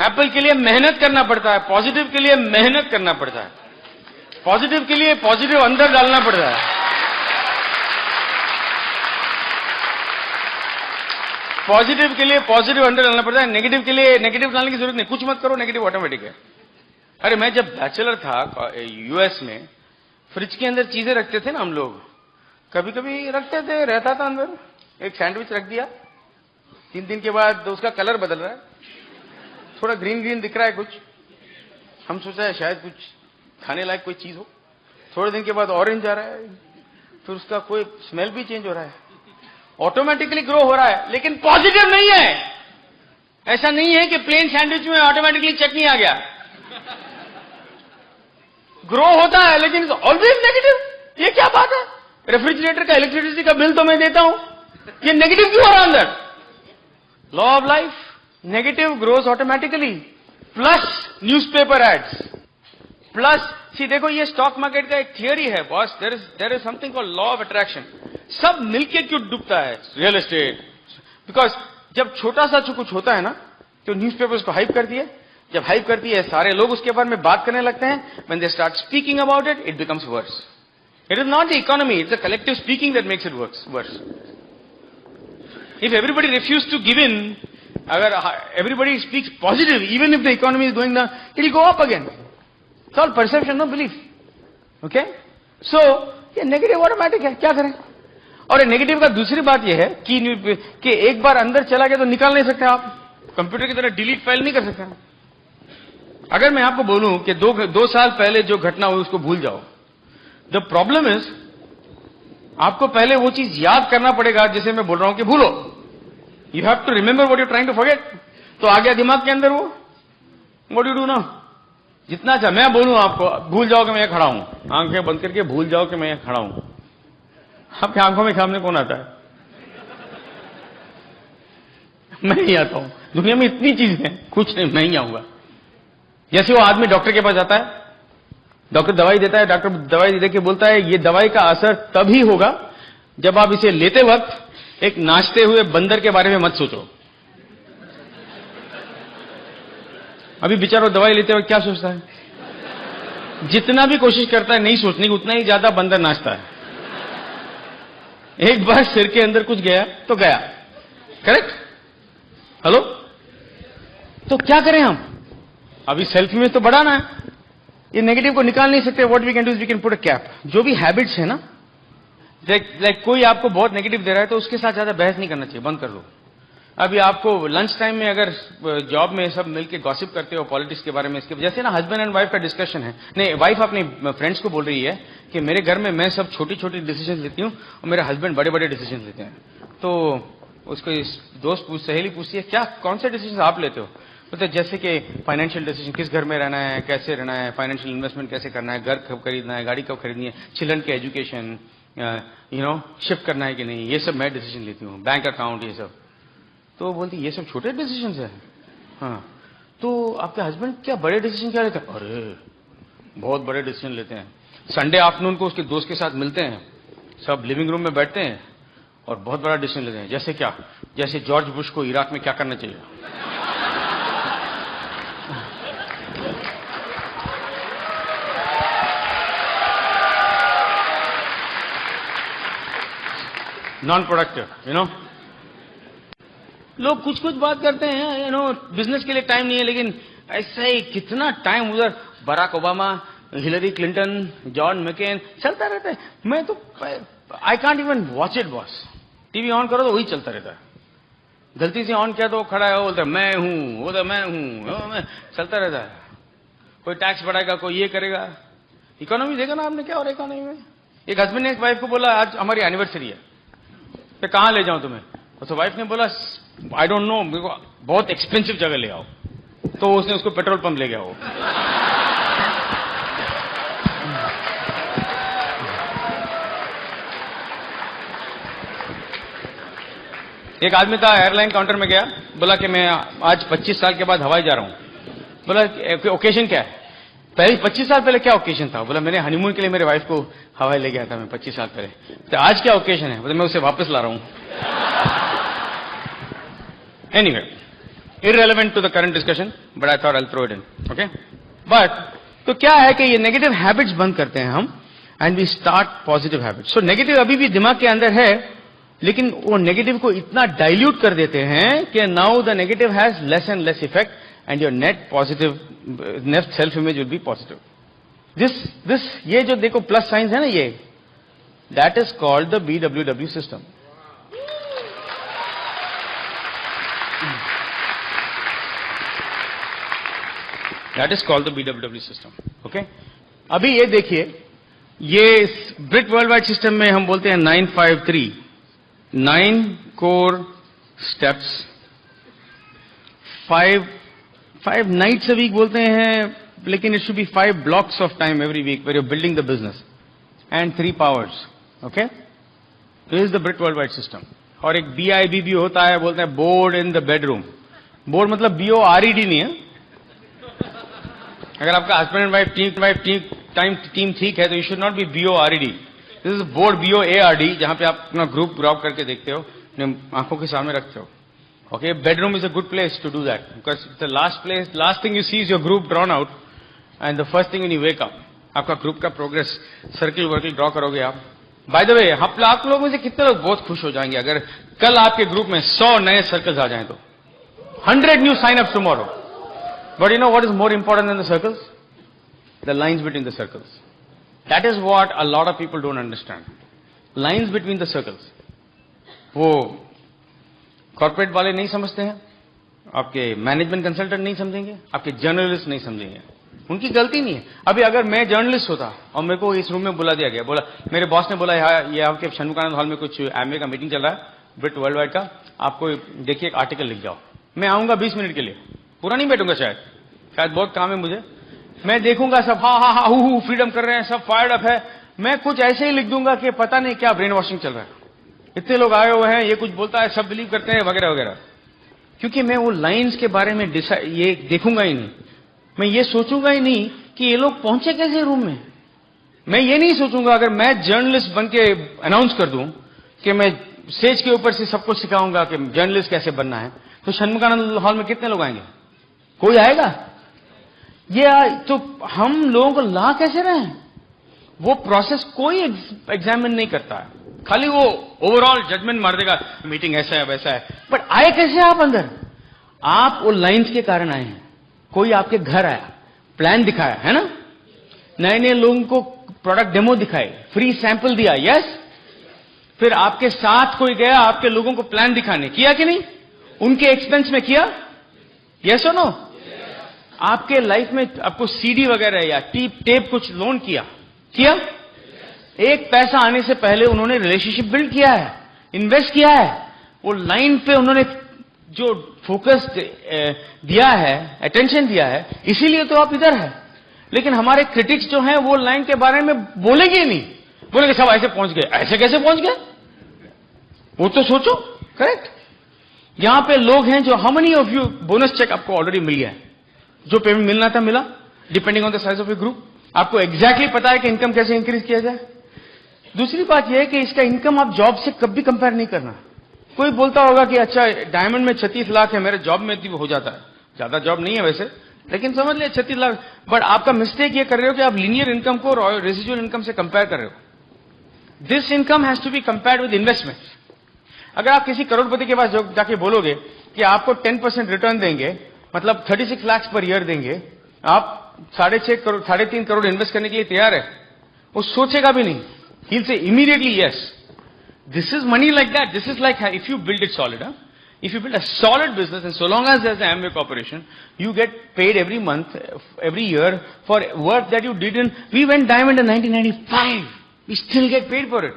एप्पल के लिए मेहनत करना पड़ता है, पॉजिटिव के लिए मेहनत करना पड़ता है, पॉजिटिव के लिए पॉजिटिव अंदर डालना पड़ता है, पॉजिटिव के लिए पॉजिटिव अंदर डालना पड़ता है, नेगेटिव के लिए नेगेटिव डालने की जरूरत नहीं। कुछ मत करो, नेगेटिव ऑटोमेटिक है। अरे मैं जब बैचलर था यूएस में, फ्रिज के अंदर चीजें रखते थे ना हम लोग, कभी कभी रखते थे, रहता था अंदर, एक सैंडविच रख दिया, 3 दिन के बाद उसका कलर बदल रहा है, थोड़ा ग्रीन ग्रीन दिख रहा है कुछ, हम सोचा है शायद कुछ खाने लायक कोई चीज हो, थोड़े दिन के बाद ऑरेंज आ रहा है, फिर उसका कोई स्मेल भी चेंज हो रहा है, ऑटोमेटिकली ग्रो हो रहा है, लेकिन पॉजिटिव नहीं है। ऐसा नहीं है कि प्लेन सैंडविच में ऑटोमेटिकली चटनी आ गया, ग्रो होता है लेकिन ऑलवेज नेगेटिव। ये क्या बात है? रेफ्रिजरेटर का इलेक्ट्रिसिटी का बिल तो मैं देता हूं, ये नेगेटिव क्यों हो रहा है अंदर? Law of life, negative grows automatically. Plus newspaper ads, plus see देखो ये स्टॉक मार्केट का एक थियरी है boss, there is something called law of attraction. सब मिलके क्यों डूबता है रियल एस्टेट? बिकॉज जब छोटा सा कुछ होता है ना तो न्यूज़पेपर्स को हाइप करती है, जब हाइप करती है सारे लोग उसके बारे में बात करने लगते हैं, when they start speaking about it, it becomes worse. It is not the economy, it's the collective speaking that makes it worse. If everybody refuse to give in, अगर everybody speaks positive, even if the economy is going down, it will go up again. It's all perception, no belief. Okay, so ये negative automatic है, क्या करें? और negative का दूसरी बात यह है कि एक बार अंदर चला गया तो निकाल नहीं सकते आप, कंप्यूटर की तरह डिलीट फाइल नहीं कर सकते। अगर मैं आपको बोलूं कि 2 साल पहले जो घटना हुई उसको भूल जाओ, द प्रॉब्लम इज आपको पहले वो चीज याद करना पड़ेगा जिसे मैं बोल रहा हूं कि भूलो। You have to remember what you trying to forget. तो आ गया दिमाग के अंदर वो, व्हाट यू डू ना, जितना अच्छा मैं बोलूं आपको, भूल जाओ कि मैं यहां खड़ा हूं, आंखें बंद करके भूल जाओ कि मैं यहां खड़ा हूं। आपकी आंखों में सामने कौन आता है? मैं ही आता हूं। दुनिया में इतनी चीजें हैं, कुछ नहीं, मैं ही आऊंगा। जैसे वो आदमी डॉक्टर के पास जाता है, डॉक्टर दवाई देता है, डॉक्टर दवाई दे के बोलता है ये दवाई का असर तभी होगा जब आप इसे लेते वक्त एक नाचते हुए बंदर के बारे में मत सोचो। अभी बेचारा दवाई लेते वक्त क्या सोचता है? जितना भी कोशिश करता है नहीं सोचने की, उतना ही ज्यादा बंदर नाचता है। एक बार सिर के अंदर कुछ गया तो गया, करेक्ट? हेलो, तो क्या करें हम? अभी सेल्फ इमेज तो बढ़ाना है, ये नेगेटिव को निकाल नहीं सकते। What we can do is we can put a cap. जो भी हैबिट्स है ना, लाइक कोई आपको बहुत नेगेटिव दे रहा है तो उसके साथ ज्यादा बहस नहीं करना चाहिए, बंद कर दो। अभी आपको लंच टाइम में अगर जॉब में सब मिलके गॉसिप करते हो पॉलिटिक्स के बारे में, इसके जैसे ना हस्बैंड एंड वाइफ का डिस्कशन है, नहीं वाइफ अपनी फ्रेंड्स को बोल रही है कि मेरे घर में मैं सब छोटी छोटी डिसीजन लेती हूँ और मेरे हस्बैंड बड़े बड़े डिसीजन लेते हैं। तो उसको दोस्त सहेली पूछती है क्या कौन से डिसीजन आप लेते हो? बोलते जैसे कि फाइनेंशियल डिसीजन, किस घर में रहना है, कैसे रहना है, फाइनेंशियल इन्वेस्टमेंट कैसे करना है, घर कब खरीदना है, गाड़ी कब खरीदनी है, चिल्ड्रन के एजुकेशन, शिफ्ट करना है कि नहीं, ये सब मैं डिसीजन लेती हूँ, बैंक अकाउंट ये सब। तो बोलती ये सब छोटे डिसीजन है। हाँ, तो आपके हस्बैंड क्या बड़े डिसीजन क्या लेते हैं? अरे बहुत बड़े डिसीजन लेते हैं। संडे आफ्टरनून को उसके दोस्त के साथ मिलते हैं, सब लिविंग रूम में बैठते हैं और बहुत बड़ा डिसीजन लेते हैं। जैसे क्या? जैसे जॉर्ज बुश को इराक में क्या करना चाहिए। नॉन प्रोडक्टिव, लोग कुछ कुछ बात करते हैं, बिजनेस के लिए टाइम नहीं है, लेकिन ऐसा ही कितना टाइम उधर Barack Obama, Hillary Clinton, John McCain चलता रहता है। मैं तो I can't even watch it boss. TV on करो तो वही चलता रहता है। गलती से ऑन किया तो खड़ा है, वो बोलता है मैं हूं, वो तो मैं हूं, चलता रहता है। कोई टैक्स बढ़ाएगा, कोई ये करेगा। इकोनॉमी देखा ना आपने क्या हो रहा है इकोनॉमी में। एक हस्बैंड ने एक वाइफ को बोला आज हमारी एनिवर्सरी है, तो कहां ले जाऊं तुम्हें? तो वाइफ ने बोला आई डोंट नो, बहुत एक्सपेंसिव जगह ले आओ। तो उसने उसको पेट्रोल पंप ले गया। वो एक आदमी था एयरलाइन काउंटर में गया, बोला कि मैं आज 25 साल के बाद हवाई जा रहा हूं। बोला ओकेजन क्या है? पहले 25 साल पहले क्या ओकेजन था? बोला मैंने हनीमून के लिए मेरे वाइफ को हवाई ले गया था मैं 25 साल पहले। तो आज क्या ओकेजन है? बोला मैं उसे वापस ला रहा हूं। Anyway, irrelevant to the current discussion, but I thought I'll throw it in. Okay? But तो क्या है कि ये नेगेटिव हैबिट्स बंद करते हैं हम, and we start positive habits. So negative अभी भी दिमाग के अंदर है, लेकिन वो नेगेटिव को इतना डाइल्यूट कर देते हैं कि now the negative has less and less effect and your net positive, net self image will be positive. This ये जो देखो प्लस साइंस है ना, ये that is called the BWW system. That is called the BWW system. Okay? अभी ये देखिए, ये ब्रिट वर्ल्ड वाइड सिस्टम में हम बोलते हैं 953, 9 core steps, 5 nights a week बोलते हैं, लेकिन it should be 5 blocks of time every week where you building the business, and 3 powers. Okay, this is the Britt world wide system. और एक BIBB होता है, बोलते हैं board in the bedroom. Board मतलब BORED नहीं है। अगर आपका हस्बैंड एंड वाइफ टीम ठीक है तो you should not be BORED। This is board BOARD, जहां पे आप अपना ग्रुप ग्राउप करके देखते हो, अपने आंखों के सामने रखते हो। Okay, bedroom is a good place to do that, because the last thing you see is your group drawn out, and the first thing when you wake up, आपका ग्रुप का प्रोग्रेस सर्किल वर्किल draw करोगे आप। Bye the वे, आप लोगों में से कितने लोग बहुत खुश हो जाएंगे अगर कल आपके ग्रुप में 100 नए सर्कल्स आ जाएं तो? 100 new sign up tomorrow. But you know what is more important than the circles? The lines between the circles. That is what a lot of people don't understand. Lines between the circles. वो corporate वाले नहीं समझते हैं, आपके management consultant नहीं समझेंगे, आपके journalist नहीं समझेंगे। उनकी गलती नहीं है। अभी अगर मैं जर्नलिस्ट होता और मेरे को इस रूम में बुला दिया गया, बोला मेरे बॉस ने बोला ये आपके षणमुखानंद हॉल में कुछ एमवे का मीटिंग चल रहा है, ब्रिट वर्ल्ड वाइड का, आपको देखिए एक आर्टिकल लिख जाओ। मैं आऊंगा 20 मिनट के लिए, पूरा नहीं बैठूंगा, शायद बहुत काम है मुझे। मैं देखूंगा सब हा हु फ्रीडम कर रहे हैं, सब फायर्ड अप है। मैं कुछ ऐसे ही लिख दूंगा कि पता नहीं क्या ब्रेन वॉशिंग चल रहा है, इतने लोग आए हुए हैं, ये कुछ बोलता है, सब बिलीव करते हैं, वगैरह वगैरह। क्योंकि मैं वो लाइंस के बारे में ये देखूंगा ही नहीं, मैं ये सोचूंगा ही नहीं कि ये लोग पहुंचे कैसे रूम में। मैं ये नहीं सोचूंगा, अगर मैं जर्नलिस्ट बन के अनाउंस कर दूं कि मैं स्टेज के ऊपर से सबको सिखाऊंगा कि जर्नलिस्ट कैसे बनना है, तो षणमुखानंद हॉल में कितने लोग आएंगे? कोई आएगा? ये तो हम लोगों को ला कैसे रहे हैं? वो प्रोसेस कोई एग्जामिन नहीं करता है, खाली वो ओवरऑल जजमेंट मार देगा, मीटिंग ऐसा है वैसा है। बट आए कैसे आप अंदर? आप वो लाइंस के कारण आए हैं। कोई आपके घर आया, प्लान दिखाया, है ना, नए नए लोगों को प्रोडक्ट डेमो दिखाए, फ्री सैंपल दिया, यस, फिर आपके साथ कोई गया आपके लोगों को प्लान दिखाने, किया कि नहीं? उनके एक्सपेंस में किया? यस और नो? आपके लाइफ में आपको सीडी वगैरह या टेप कुछ लोन किया? एक पैसा आने से पहले उन्होंने रिलेशनशिप बिल्ड किया है, इन्वेस्ट किया है, वो लाइन पे उन्होंने जो फोकस दिया है, अटेंशन दिया है, इसीलिए तो आप इधर है। लेकिन हमारे क्रिटिक्स जो हैं वो लाइन के बारे में बोलेंगे नहीं, बोलेंगे सब ऐसे पहुंच गए। ऐसे कैसे पहुंच गए? वो तो सोचो। करेक्ट। यहां पे लोग हैं जो, how many of you bonus check आपको ऑलरेडी मिल गया है? जो पेमेंट मिलना था मिला, depending on the size of a group. आपको एग्जैक्टली पता है कि इनकम कैसे इंक्रीज किया जाए। दूसरी बात यह है कि इसका इनकम आप जॉब से कभी कंपेयर नहीं करना। कोई बोलता होगा कि अच्छा डायमंड में 36 लाख है, मेरे जॉब में हो जाता है। ज्यादा जॉब नहीं है वैसे, लेकिन समझ लिया 36 लाख। बट आपका मिस्टेक ये कर रहे हो कि आप लीनियर इनकम को रेसिजुअल इनकम से कंपेयर कर रहे हो। This income has to be compared with investment. अगर आप किसी करोड़पति के पास जाके बोलोगे कि आपको 10% रिटर्न देंगे, मतलब 36 लाख पर ईयर देंगे, आप 3.5 करोड़ इन्वेस्ट करने के लिए तैयार है? वो सोचेगा भी नहीं। He'll say immediately yes. This is money like that. This is like if you build it solid. If you build a solid business, and so long as there's an Amway Corporation, you get paid every month, every year for work that you did in. We went diamond in 1995. We still get paid for it.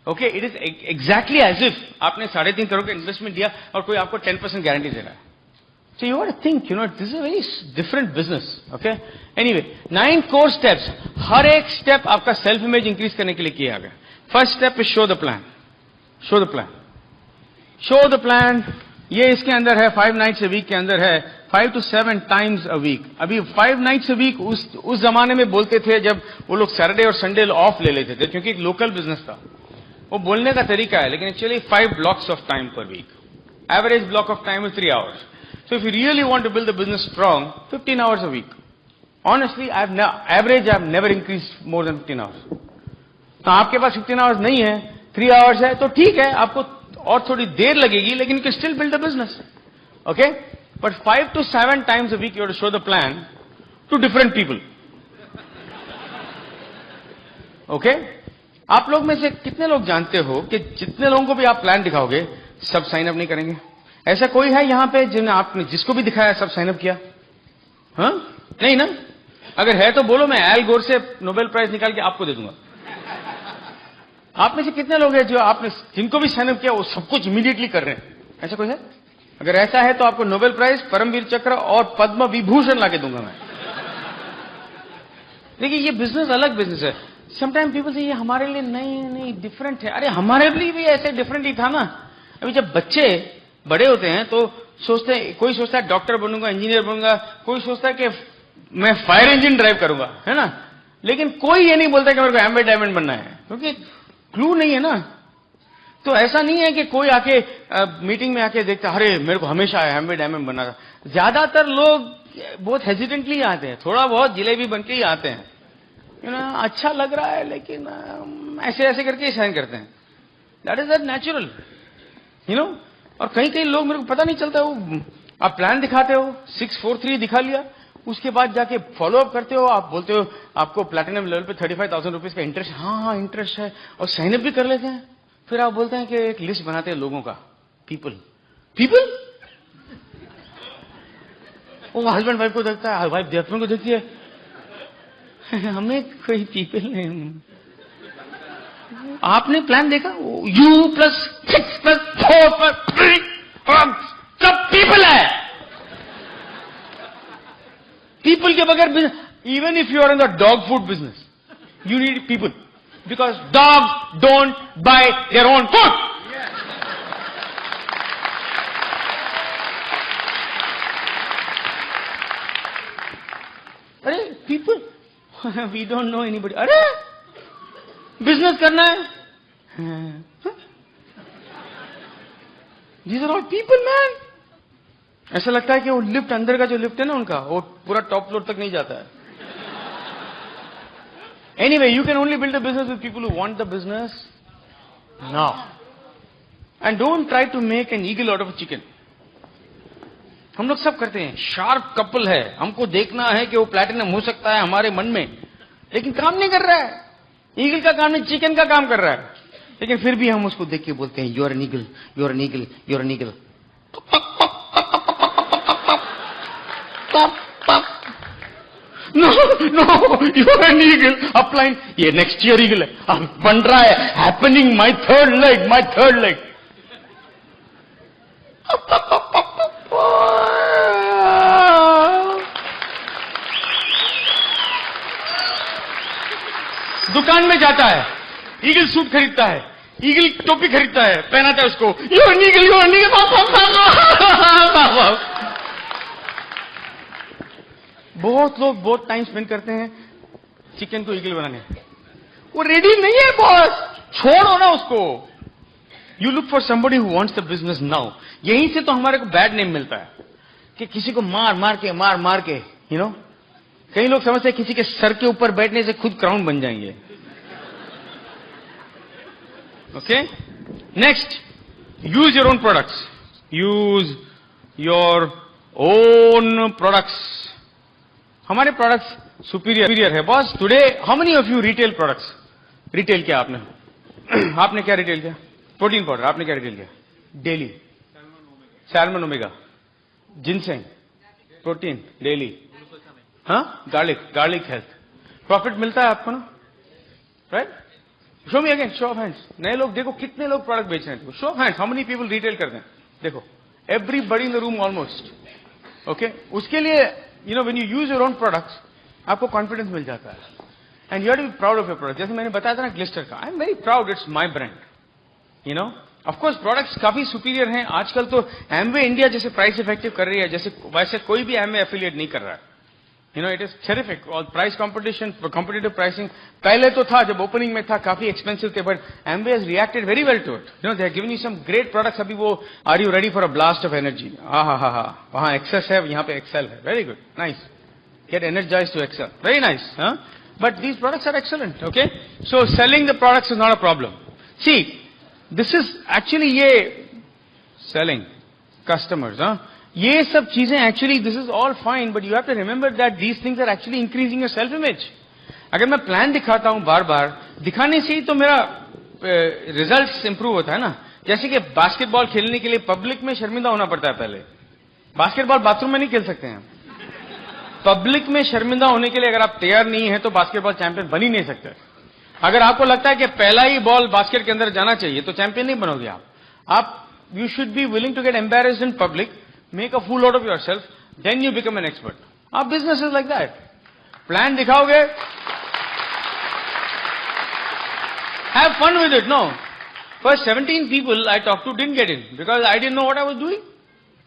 Okay, it is exactly as if आपने 3.5 करोड़ का investment दिया और कोई आपको 10% guarantee दे रहा है. So you want to think, this is a very different business. Okay. Anyway, 9 core steps. हर एक step आपका सेल्फ इमेज इंक्रीज करने के लिए किया गया. First step is show the plan. Show the plan. Show the plan. ये इसके अंदर है 5 nights a week के अंदर है 5 to 7 times a week. अभी 5 nights a week उस जमाने में बोलते थे जब वो लोग सैटरडे और संडे ऑफ ले लेते थे, क्योंकि एक लोकल बिजनेस था. वो बोलने का तरीका है, लेकिन actually 5 blocks of time per week. Average block of time is 3 hours. So if you really want to build the business strong, 15 hours a week. Honestly, I've never increased more than 15 hours. तो आपके पास 15 hours नहीं है, 3 hours है, तो ठीक है, आपको और थोड़ी देर लगेगी, लेकिन you can still build the business. Okay? But 5 to 7 times a week you have to show the plan to different people. Okay? आप लोग में से कितने लोग जानते हो कि जितने लोगों को भी आप प्लान दिखाओगे, सब साइन अप नहीं करेंगे? ऐसा कोई है यहां पे आपने जिसको भी दिखाया सब साइन अप किया? हाँ? नहीं ना? अगर है तो बोलो, मैं एल गोर से नोबेल प्राइज निकाल के आपको दे दूंगा. आप में से कितने लोग हैं जो आपने जिनको भी साइन अप किया वो सब कुछ इमीडिएटली कर रहे हैं? ऐसा कोई है? अगर ऐसा है तो आपको नोबेल प्राइज, परमवीर चक्र और पद्म विभूषण लाके दूंगा मैं. देखिए, ये बिजनेस अलग बिजनेस है. समटाइम पीपल से ये हमारे लिए नहीं डिफरेंट है. अरे हमारे लिए भी ऐसे डिफरेंट ही था ना. अभी जब बच्चे बड़े होते हैं तो सोचते हैं, कोई सोचता है डॉक्टर बनूंगा, इंजीनियर बनूंगा, कोई सोचता है कि मैं फायर इंजन ड्राइव करूंगा, है ना. लेकिन कोई ये नहीं बोलता कि मेरे को एम्बे डायमंड बनना है, क्योंकि क्लू नहीं है ना. तो ऐसा नहीं है कि कोई आके मीटिंग में आके देखता अरे मेरे को हमेशा एम्बे डायमंड बनना था. ज्यादातर लोग बहुत हेजिटेंटली आते हैं, थोड़ा बहुत जिलेबी बन के ही आते हैं. अच्छा लग रहा है लेकिन ऐसे ऐसे करके ही साइन करते हैं. That is that natural. और कई लोग मेरे को पता नहीं चलता. वो आप प्लान दिखाते हो, 643 दिखा लिया, उसके बाद जाके फॉलो अप करते हो, आप बोलते हो आपको प्लैटिनम लेवल पे 35,000 रुपीज का इंटरेस्ट. हाँ इंटरेस्ट है, और साइन अप भी कर लेते हैं. फिर आप बोलते हैं कि एक लिस्ट बनाते हैं लोगों का. पीपल वो हस्बैंड वाइफ को देखता है, वाइफ हस्बैंड को देखती है. हमें कोई पीपल नहीं. आपने प्लान देखा? U+6+4+3 सब पीपल है. पीपल के बगैर, even if you are in the dog food business, you need people, because dogs don't buy their own food. अरे people, we don't know anybody. अरे बिजनेस करना है, these are all people man. ऐसा लगता है कि वो लिफ्ट, अंदर का जो लिफ्ट है ना उनका, वो पूरा टॉप फ्लोर तक नहीं जाता है. Anyway, you can only build a business with people who want the business now, and don't try to make an eagle out of a chicken. हम लोग सब करते हैं. शार्प कपल है, हमको देखना है कि वो प्लैटिनम हो सकता है हमारे मन में, लेकिन काम नहीं कर रहा है. ईगल का काम नहीं, चिकन का काम कर रहा है. लेकिन फिर भी हम उसको देख के बोलते हैं you are an eagle, you are an eagle, you are an eagle. No you are an eagle upline, ये नेक्स्ट ईयर ईगल है, अब बन रहा है, हैपनिंग माई थर्ड लेग. दुकान में जाता है, ईगल सूट खरीदता है, ईगल टोपी खरीदता है, पहनाता है उसको, यू आर ईगल. बहुत लोग बहुत टाइम स्पेंड करते हैं चिकन को ईगल बनाने. वो रेडी नहीं है बॉस, छोड़ो ना उसको. You look for somebody who wants the business now. यहीं से तो हमारे को बैड नेम मिलता है कि किसी को मार के यू नो. कई लोग समझते हैं किसी के सर के ऊपर बैठने से खुद क्राउन बन जाएंगे. Okay, next, use your own products. Use your own products. हमारे प्रोडक्ट्स सुपीरियर है boss. Today how many of you retail products? Retail किया आपने क्या रिटेल किया? Protein powder. आपने क्या रिटेल किया? Daily salmon omega, ginseng, protein daily. हाँ, गार्लिक हेल्थ. प्रॉफिट मिलता है आपको ना, right? Show me again, show off hands. नए लोग देखो कितने लोग प्रोडक्ट बेच रहे हैं. Show off hands, how many people retail करते हैं? देखो, everybody in the room almost. Okay, उसके लिए you know when you use your own products आपको कॉन्फिडेंस मिल जाता है. And you have to be proud of your product. जैसे मैंने बताया था ना ग्लिस्टर का, I am very proud, it's my brand. You know, of course products काफी सुपीरियर हैं. आजकल तो एमवे इंडिया जैसे प्राइस इफेक्टिव कर रही है, जैसे वैसे कोई भी एमवे एफिलिएट नहीं कर रहा है. You know, it is terrific. और प्राइस कॉम्पिटिशन, कॉम्पिटिटिव प्राइसिंग पहले तो था, जब ओपनिंग में था काफी एक्सपेंसिव थे, but Amway has reacted very well to it. You know, they have given you some great products. अभी वो are you ready for a blast of energy? हा, वहां एक्सेस है, यहाँ पे एक्सेल है. Very good, nice. Get energized to excel. Very nice, huh? But these products are excellent, okay? So selling the products is not a problem. See, this is actually selling customers, huh? ये सब चीजें actually this is all fine, but you have to remember that these things are actually increasing your self-image. अगर मैं plan दिखाता हूं बार-बार, दिखाने से ही तो मेरा रिजल्ट्स इंप्रूव होता है ना. जैसे कि बास्केटबॉल खेलने के लिए पब्लिक में शर्मिंदा होना पड़ता है पहले. बास्केटबॉल बाथरूम में नहीं खेल सकते हैं. पब्लिक में शर्मिंदा होने के लिए अगर आप तैयार नहीं है तो बास्केटबॉल चैंपियन बन ही नहीं सकते. अगर आपको लगता है कि पहला ही बॉल बास्केट के अंदर जाना चाहिए तो चैंपियन नहीं बनोगे आप. You should be willing to get embarrassed in public, make a fool out of yourself, then you become an expert. आप business is like that. Plan दिखाओगे, have fun with it. No, first 17 people I talked to didn't get in because I didn't know what I was doing.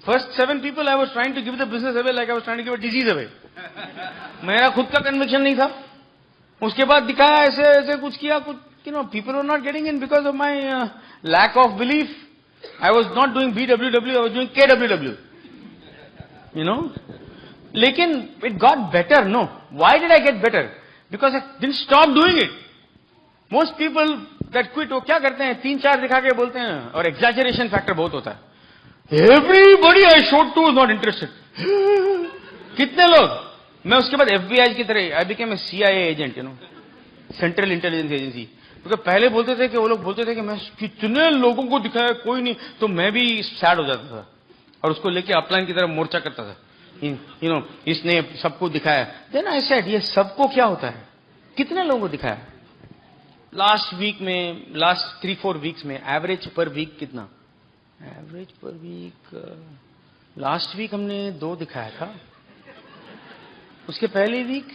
First 7 people I was trying to give the business away like I was trying to give a disease away. मेरा खुद का conviction नहीं था. उसके बाद दिखाया ऐसे कुछ किया, कुछ you know, people were not getting in because of my lack of belief. I was not doing BWW, I was doing KWW. You know, लेकिन it got better. No, why did I get better? Because I didn't stop doing it. Most people that quit वो क्या करते हैं, 3-4 दिखा के बोलते हैं, और exaggeration factor बहुत होता है. Everybody I showed to was not interested. कितने लोग. मैं उसके बाद FBI की तरह I became a CIA agent, you know, Central Intelligence Agency. क्योंकि पहले बोलते थे कि वो लोग बोलते थे कि मैं कितने लोगों को दिखाया कोई नहीं, तो मैं भी सैड हो जाता था और उसको लेके अपलाइन की तरफ मोर्चा करता था. यू नो, इसने सबको दिखाया. देन आई सेड ये सबको क्या होता है, कितने लोगों को दिखाया. लास्ट वीक में, लास्ट 3-4 वीक्स में एवरेज पर वीक कितना, average per week last week हमने 2 दिखाया था. उसके पहले वीक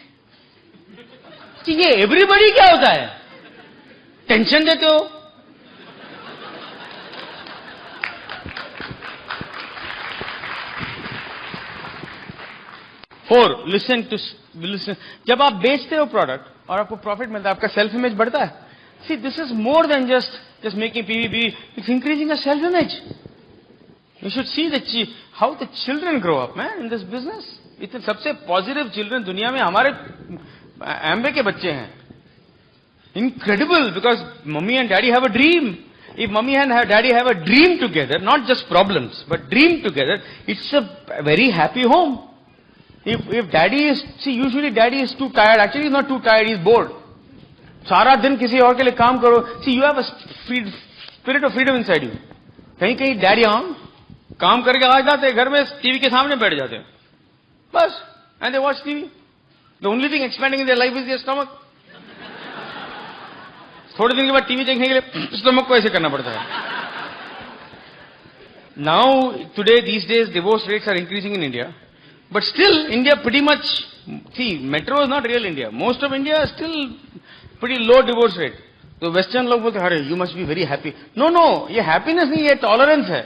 कि ये एवरीबॉडी क्या होता है, टेंशन देते हो. Four, listen to listen. जब आप बेचते हो प्रोडक्ट और आपको प्रॉफिट मिलता है, आपका सेल्फ इमेज बढ़ता है. See, this is more than just making PVB. It's increasing a self image. You should see the how the children grow up man in this business. इतने सबसे पॉजिटिव चिल्ड्रन दुनिया में हमारे एम्बे के बच्चे हैं. Incredible, because mommy and daddy have a dream. If mommy and daddy have a dream together, not just problems, but dream together, it's a very happy home. If daddy is, see, usually daddy is too tired. Actually, he's not too tired, he's bored. सारा दिन किसी और के लिए काम करो. See, you have a spirit of freedom inside you. कहीं कहीं डैडी हम काम करके आ जाते, घर में टीवी के सामने बैठ जाते. बस, and they watch TV. The only thing expanding in their life is their stomach. थोड़े दिन के बाद टीवी देखने के लिए स्टमक को ऐसे करना पड़ता है. Now, today, these days, divorce rates are increasing in India. But still, India pretty much, see, metro is not real India. Most of India is still pretty low divorce rate. So Western लोग बोलते हैं, you must be very happy. No, ये happiness नहीं, ये tolerance है.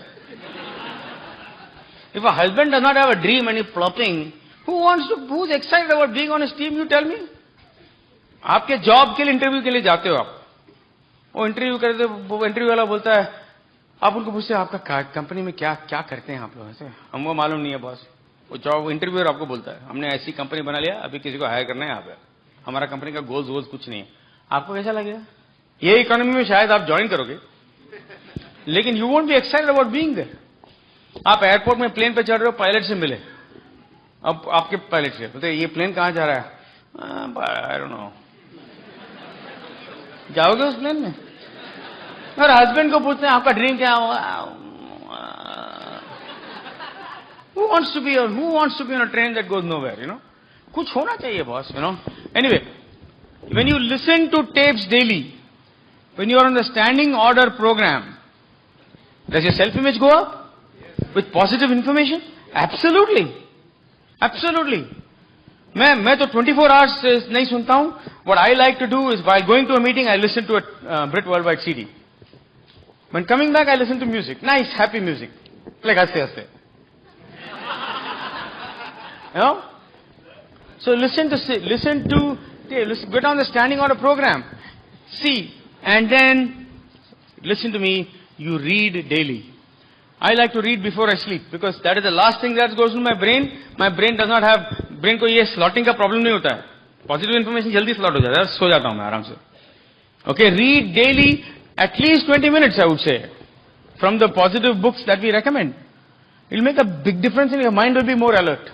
If a husband does not have a dream and he's flopping, who's excited about being on his team, you tell me? आपके job के लिए इंटरव्यू के लिए जाते हो आप. वो इंटरव्यू करते, वो इंटरव्यू वाला बोलता है, आप उनको पूछते हैं आपका कंपनी में क्या क्या करते हैं आप लोग. ऐसे हमको मालूम नहीं है बॉस. वो जॉब इंटरव्यूअर आपको बोलता है, हमने ऐसी कंपनी बना लिया, अभी किसी को हायर करना है यहाँ पे, हमारा कंपनी का गोल्स कुछ नहीं है. आपको कैसा लगेगा? ये इकोनॉमी में शायद आप ज्वाइन करोगे, लेकिन you won't be excited about being there. आप एयरपोर्ट में प्लेन पे चढ़ रहे हो, पायलट से मिले, अब आपके पायलट से बोलते ये प्लेन कहाँ जा रहा है? आई डोंट नो. जाओगे उस प्लेन में? और हस्बैंड को पूछते हैं आपका ड्रीम क्या होगा? Who wants to be on a train that goes nowhere, you know? कुछ होना चाहिए boss, you know. Anyway, when you listen to tapes daily, when you are on the standing order program, does your self-image go up? With positive information? Absolutely. Absolutely. मैं तो 24 hours नहीं सुनता हूँ. What I like to do is while going to a meeting, I listen to a Brit Worldwide CD. When coming back, I listen to music. Nice, happy music. Like हंसते. You know? So listen, get on the standing order program. See, and then, listen to me, you read daily. I like to read before I sleep because that is the last thing that goes to my brain. My brain does not have, brain को ये slotting का problem नहीं होता है. Positive information जल्दी slot हो जाता है, सो जाता हूँ मैं आराम से. Okay, read daily at least 20 minutes I would say from the positive books that we recommend. It will make a big difference and your mind will be more alert.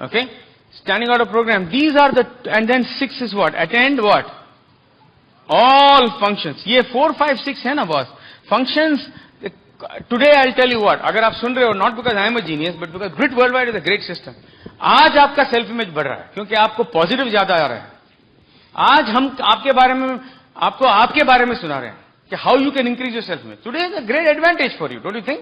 Okay, standing order program. These are the, and then 6 is what? Attend what? All functions. ये 4, 5, 6 है ना boss? Functions. Today I'll tell you what. अगर आप सुन रहे हो, not because I am a genius, but because Brit Worldwide is a great system. आज आपका self image बढ़ रहा है क्योंकि आपको पॉजिटिव ज्यादा आ रहा है. आज हम आपके बारे में सुना रहे हैं कि how you can increase your self image. Today is a great advantage for you, don't you think?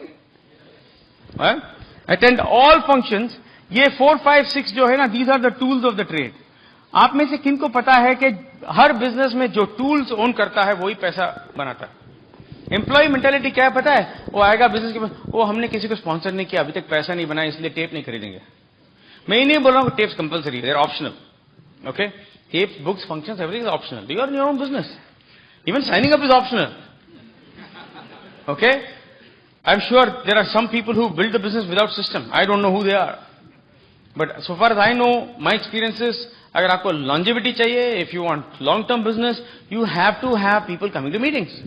Attend all functions. ये 4, 5, 6 जो है ना, these are the tools of the trade. आप में से किनको पता है कि हर बिजनेस में जो टूल्स ओन करता है वही पैसा बनाता है. एम्प्लॉय मेंटेलिटी क्या है पता है? वो आएगा बिजनेस के पास, वो हमने किसी को स्पॉन्सर नहीं किया, अभी तक पैसा नहीं बनाया, इसलिए टेप नहीं खरीदेंगे. मैं ये नहीं बोल रहा हूं tapes compulsory, they are optional. Okay, tapes, books, functions, everything is optional. You are in your own business. Even signing up is optional. Okay, I am sure there are some people who build the business without system. I don't know who they are, but so far as I know my experiences, अगर आपको longevity चाहिए, if you want long term business, you have to have people coming to meetings.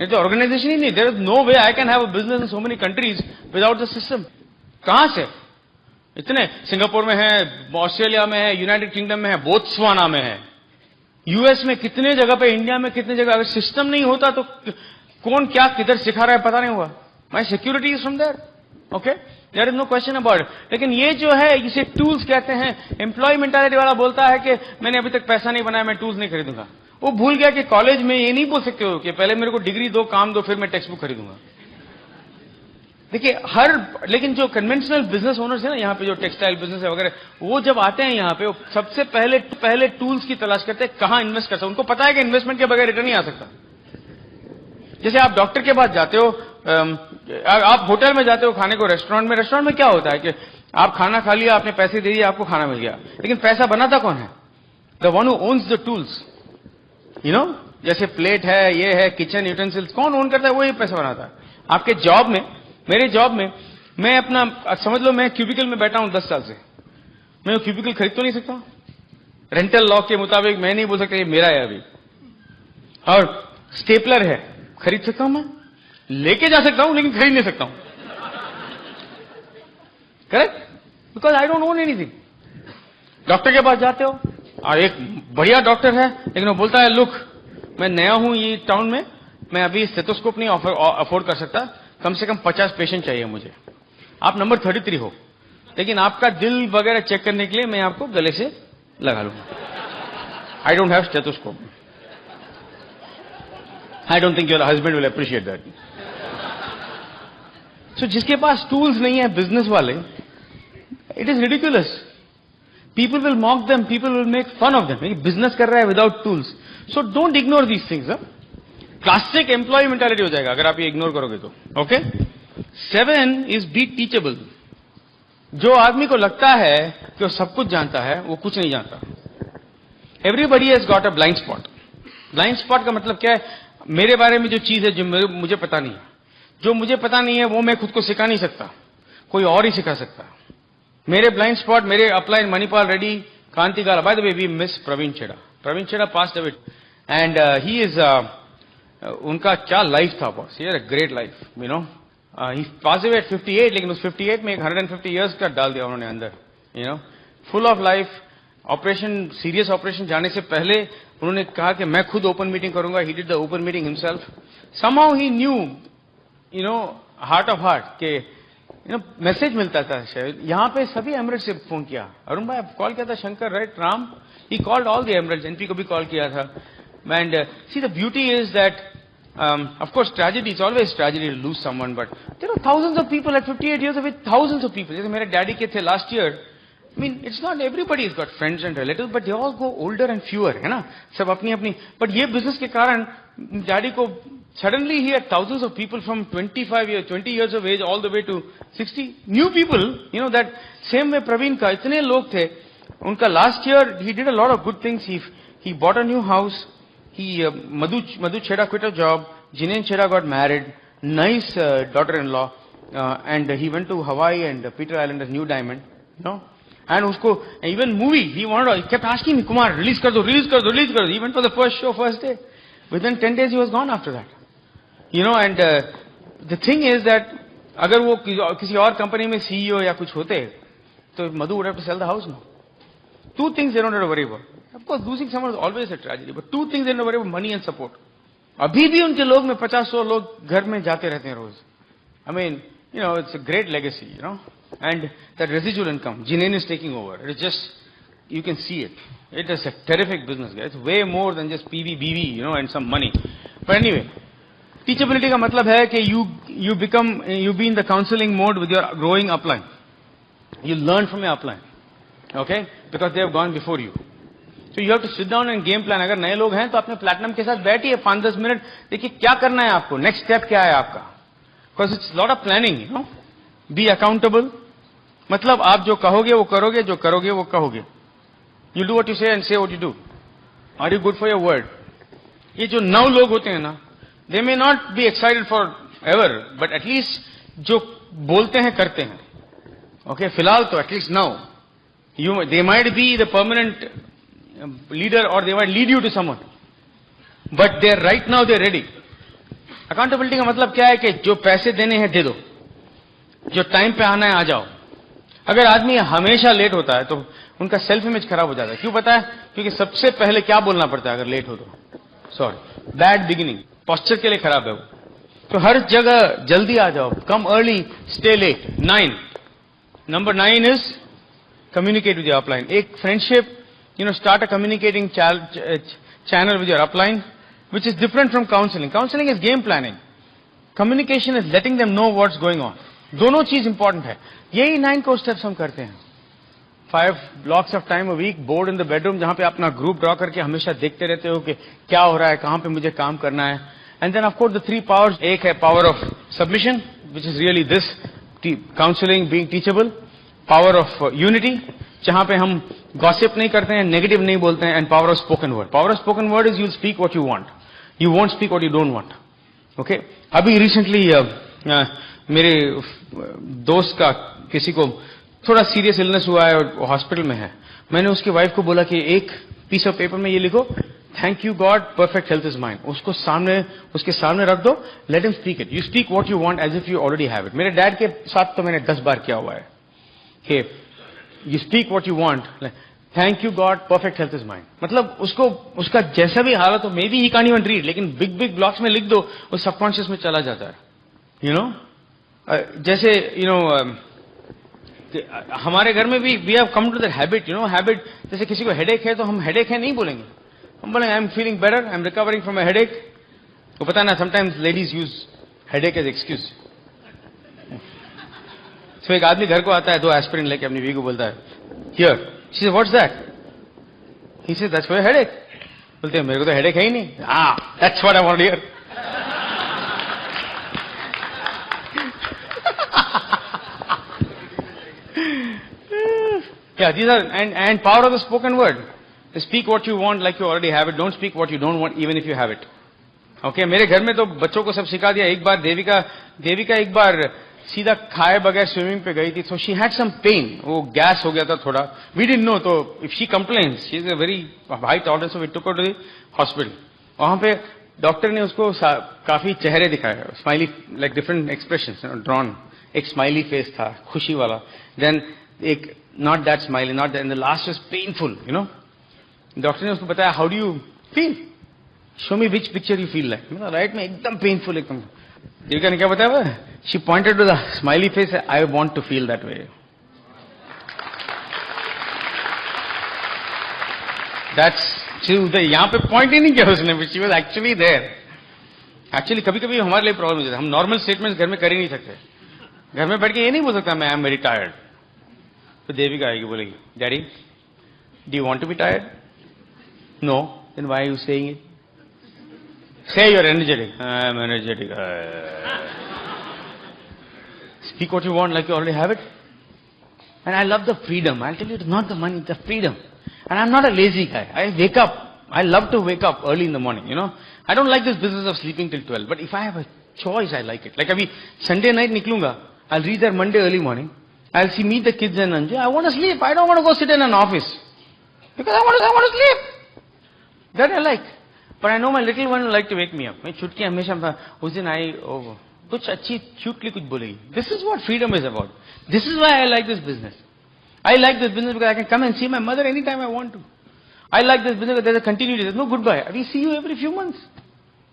ये तो organization ही नहीं. There is no way I can have a business in so many countries without the system. कहां से? इतने Singapore में है, Australia में है, यूनाइटेड किंगडम में है, बोत्सवाना में है, यूएस में कितने जगह पे, इंडिया में कितने जगह. अगर सिस्टम नहीं होता तो कौन क्या किधर सिखा रहा है पता नहीं हुआ. My security is from there. Okay, there is no question about it. लेकिन ये जो है इसे टूल्स कहते हैं. एम्प्लॉय मेंटालिटी वाला बोलता है कि मैंने अभी तक पैसा नहीं बनाया, मैं टूल्स नहीं खरीदूंगा. वो भूल गया कि कॉलेज में ये नहीं बोल सकते हो कि पहले मेरे को डिग्री दो, काम दो, फिर मैं टेक्स्ट बुक खरीदूंगा. देखिए लेकिन जो कन्वेंशनल बिजनेस ओनर्स है ना यहाँ पे, जो टेक्सटाइल बिजनेस है वगैरह, वो जब आते हैं यहाँ पे, वो सबसे पहले टूल्स की तलाश करते हैं कहाँ इन्वेस्ट कर सकते. उनको पता है कि इन्वेस्टमेंट के बगैर रिटर्न नहीं आ सकता. जैसे आप डॉक्टर के पास जाते हो, आप होटल में जाते हो खाने को, रेस्टोरेंट में क्या होता है कि आप खाना खा लिया, आपने पैसे दे दिए, आपको खाना मिल गया. लेकिन पैसा बनाता कौन है? The one who owns the tools. You know, जैसे प्लेट है, ये है, किचन यूटेंसिल्स, कौन ओन करता है? वही पैसा बनाता है. आपके जॉब में, मेरे जॉब में, मैं अपना, समझ लो मैं क्यूबिकल में बैठा हूं 10 साल से. मैं क्यूबिकल खरीद तो नहीं सकता. रेंटल लॉ के मुताबिक मैं नहीं बोल सकता ये मेरा है अभी. और स्टेपलर है, खरीद सकता हूं मैं, लेके जा सकता हूं, लेकिन खरीद नहीं सकता हूं. Correct? Because I don't own anything. Doctor के पास जाते हो और एक बढ़िया डॉक्टर है, लेकिन वो बोलता है लुक, मैं नया हूं ये टाउन में, मैं अभी स्टेथोस्कोप नहीं अफोर्ड कर सकता, कम से कम 50 पेशेंट चाहिए मुझे. आप नंबर 33 हो, लेकिन आपका दिल वगैरह चेक करने के लिए मैं आपको गले से लगा लूंगा. I don't have stethoscope. I don't think your husband will appreciate that. So जिसके पास टूल्स नहीं है बिजनेस वाले, it is ridiculous. People will mock them, people will make fun of them. Business कर रहा है without tools. So don't ignore these things. Classic employ mentality हो जाएगा अगर आप ये इग्नोर करोगे तो. ओके. 7 इज बी टीचेबल. जो आदमी को लगता है कि वो सब कुछ जानता है, वो कुछ नहीं जानता. Everybody has got a blind spot. Blind spot का मतलब क्या है? मेरे बारे में जो चीज है जो मुझे पता नहीं है, जो मुझे पता नहीं है वो मैं खुद को सिखा नहीं सकता, कोई और ही सिखा सकता. मेरे ब्लाइंड स्पॉट, मेरे upline Manipal Reddy, Kanti Gala. By the way we miss Praveen Chheda. Praveen Chheda past away and he is उनका क्या लाइफ था boss. He had a great life, you know. He pass away at 58, लेकिन उस 58 में एक 150 इयर्स का डाल दिया उन्होंने अंदर, you know. Full of life. Operation, serious operation जाने से पहले उन्होंने कहा कि मैं खुद ओपन मीटिंग करूंगा. He did the open meeting himself. Somehow he new, you know, heart of heart के यू नो मैसेज मिलता था शायद. यहाँ पे सभी एमरेट से फोन किया. अरुण भाई कॉल किया था, Shankar right, Ram. He called all the Emirates. NP को भी कॉल किया था. And see the beauty is that of course tragedy, it's always tragedy to lose someone, but there are thousands of people at 58 years of age, thousands of people. जैसे मेरे daddy के थे last year. I mean, it's not everybody has got friends and relatives, but they all go older and fewer, है ना. सब अपनी अपनी. But ये business के कारण डैडी को suddenly he had thousands of people from 20 years of age all the way to 60 new people, you know. that same way Praveen का इतने लोग थे. उनका last year he did a lot of good things. He bought a new house. Madhu Chheda quit a job. Jinesh Chheda got married. Nice daughter-in-law. And he went to Hawaii and Peter Island as New Diamond. You know. And usko, even movie, he kept asking me, Kumar, release kar do, release kar do, release kar do. He went for the first show, first day. Within 10 days he was gone after that. You know, and the thing is that, agar wo kisi aur company mein CEO ya kuch hote, to Madhu would have to sell the house now. Two things they don't have to worry about. Of course, losing someone is always a tragedy, but two things they don't worry about: money and support. अभी भी उनके लोग में 50-100 लोग घर में जाते रहते हैं रोज. I mean, you know, it's a great legacy, you know, and that residual income, Jinesh is taking over. It's just, you can see it. It is a terrific business, guys. It's way more than just PV, BV, you know, and some money. But anyway, teachability का मतलब है कि you be in the counseling mode with your growing upline. You learn from your upline, okay, because they have gone before you. So you have to sit down and game plan. अगर नए लोग हैं तो अपने platinum के साथ बैठिए 5-10 minute, देखिए क्या करना है आपको, नेक्स्ट स्टेप क्या है आपका. Because it's a lot of planning, you know. Be accountable. मतलब आप जो कहोगे वो करोगे, जो करोगे वो कहोगे. You do what you say and say what you do. Are you good for your word? ये जो 9 लोग होते हैं ना, they may not be excited for ever, but at least जो बोलते हैं करते हैं. Okay, फिलहाल तो at least now. They might be the permanent leader or they might lead you to someone, but they're right now they're ready. Accountability का मतलब क्या है कि जो पैसे देने हैं दे दो, जो टाइम पे आना है आ जाओ. अगर आदमी हमेशा लेट होता है तो उनका सेल्फ इमेज खराब हो जाता है. क्यों पता है? क्योंकि सबसे पहले क्या बोलना पड़ता है अगर लेट हो तो, सॉरी, बैड बिगिनिंग, पोस्चर के लिए खराब है वो. तो हर जगह जल्दी आ जाओ, come early, stay late. 9, number 9 is communicate with your upline. एक friendship, you know, start a communicating channel with your upline, which is different from counseling. Counseling is game planning. Communication is letting them know what's going on. दोनों चीज important है. यही 9 core steps हम करते हैं. 5 blocks of time a week, board in the bedroom, जहां पे अपना ग्रुप ड्रॉ करके हमेशा देखते रहते हो कि क्या हो रहा है, कहां पे मुझे काम करना है. And then of course the 3 powers. एक है power of submission, which is really this, counseling, being teachable. Power of unity, जहां पे हम गॉसिप नहीं करते हैं, नेगेटिव नहीं बोलते हैं. And power of spoken word. Power of spoken word is you speak what you want, you won't speak what you don't want. Okay. अभी रिसेंटली मेरे दोस्त का किसी को थोड़ा सीरियस इलनेस हुआ है और हॉस्पिटल में है. मैंने उसकी वाइफ को बोला कि एक पीस ऑफ पेपर में ये लिखो, thank you God, perfect health is mine. उसके सामने रख दो, let him speak it. You speak what you want as if you already have it. मेरे डैड के साथ तो मैंने 10 बार किया हुआ है कि you speak what you want, like, thank you God, perfect health is mine. मतलब उसका जैसा भी हालत हो, maybe he can't even read, लेकिन big blocks में लिख दो, वो सबकॉन्शियस में चला जाता है. You know, जैसे you know, हमारे घर में भी we have come to that habit, you know, habit. जैसे किसी को हेडेक है तो हम हेडेक है नहीं बोलेंगे, हम बोलेंगे I am feeling better, I am recovering from a headache. वो पता ना, sometimes ladies use headache as excuse. तो एक आदमी घर को आता है 2 एस्पिरिन लेके, अपनी बीवी को बोलता है here, she said what's that, he said that's for your headache. बोलते हैं मेरे को तो हेडेक है ही नहीं. That's what I want to hear. Yeah, these are, and power of the spoken word. Speak what you want like you already have it. Don't speak what you don't want even if you have it. Okay, मेरे घर में तो बच्चों को सब सिखा दिया. एक बार देविका एक बार सीधा खाए बगैर स्विमिंग पे गई थी, so she had some pain. वो गैस हो गया था थोड़ा. We didn't know, तो if she complains, she is a very high tolerance, so we took her to the hospital. वहां पे डॉक्टर ने उसको काफी चेहरे दिखाए, smiley, like different expressions, you know, drawn. एक स्माइली फेस था, खुशी वाला. Then एक not that smiley, not that, and the last was painful, you know. Doctor ने उसको बताया, how do you feel? Show me which picture you feel like. Right में एकदम पेनफुल एकदम. देविका ने क्या बताया? She pointed to the smiley face. I want to feel that way. That's यहाँ पे पॉइंट ही नहीं किया उसने, but she was actually there. Actually कभी-कभी हमारे लिए प्रॉब्लम हो जाता है, हम नॉर्मल स्टेटमेंट्स घर में कर ही नहीं सकते. घर में बैठ के ये नहीं बोल सकता मैं आई एम वेरी टायर्ड. तो देविका आएगी बोलेगी, daddy do you want to be tired? No. Then why are you saying it? Say you are energetic. I am energetic. Speak what you want like you already have it. And I love the freedom. I tell you, it's not the money, it's the freedom. And I am not a lazy guy. I wake up. I love to wake up early in the morning, you know. I don't like this business of sleeping till 12, but if I have a choice, I like it. Like अभी Sunday night निकलूंगा, I'll reach there Monday early morning. I'll meet the kids and enjoy. I want to sleep. I don't want to go sit in an office because I want to sleep. That I like. But I know my little one will like to wake me up. मैं छुटकी हमेशा उस दिन आई कुछ अच्छी चुटकी कुछ बोलेगी. This is what freedom is about. This is why I like this business. I like this business because I can come and see my mother anytime I want to. I like this business because there's a continuity. There's no goodbye. We see you every few months.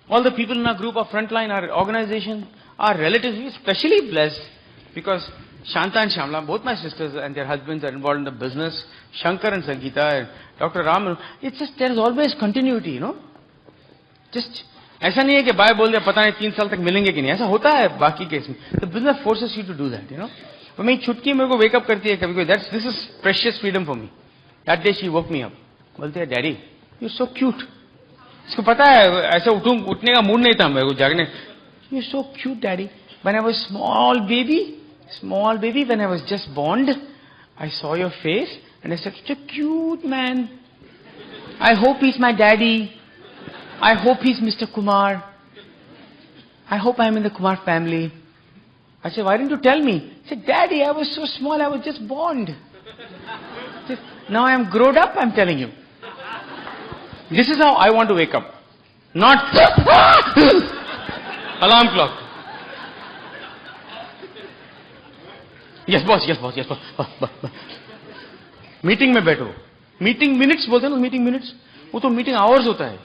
All the people in our group, our frontline, our organization, our relatives, we are especially blessed because Shanta and Shamla, both my sisters and their husbands are involved in the business. Shankar and Sangeeta and Dr. Ram. It's just, there is always continuity, you know. Just, ऐसा नहीं है कि bye बोल दिया पता नहीं 3 साल तक मिलेंगे कि नहीं. ऐसा होता है बाकी केस में. The business forces you to do that, you know. तो मैं छुटकी मेरे को wake up करती है कभी कोई. This is precious freedom for me. That day she woke me up. बोलते हैं डैडी यू सो क्यूट. इसको पता है ऐसे उठने का मूड नहीं था मेरे को जागने. You so cute daddy. When I was small baby when I was just born I saw your face and I said such a cute man. I hope he is my daddy. I hope he is mister Kumar. I hope I am in the Kumar family. I said why didn't you tell me? Said daddy I was so small, I was just born. Now I am grown up, I am telling you. This is how I want to wake up. Not alarm clock. Yes boss, yes boss, yes boss. Meeting में बैठो. Meeting minutes बोलते हैं ना, meeting minutes. वो तो meeting hours होता है.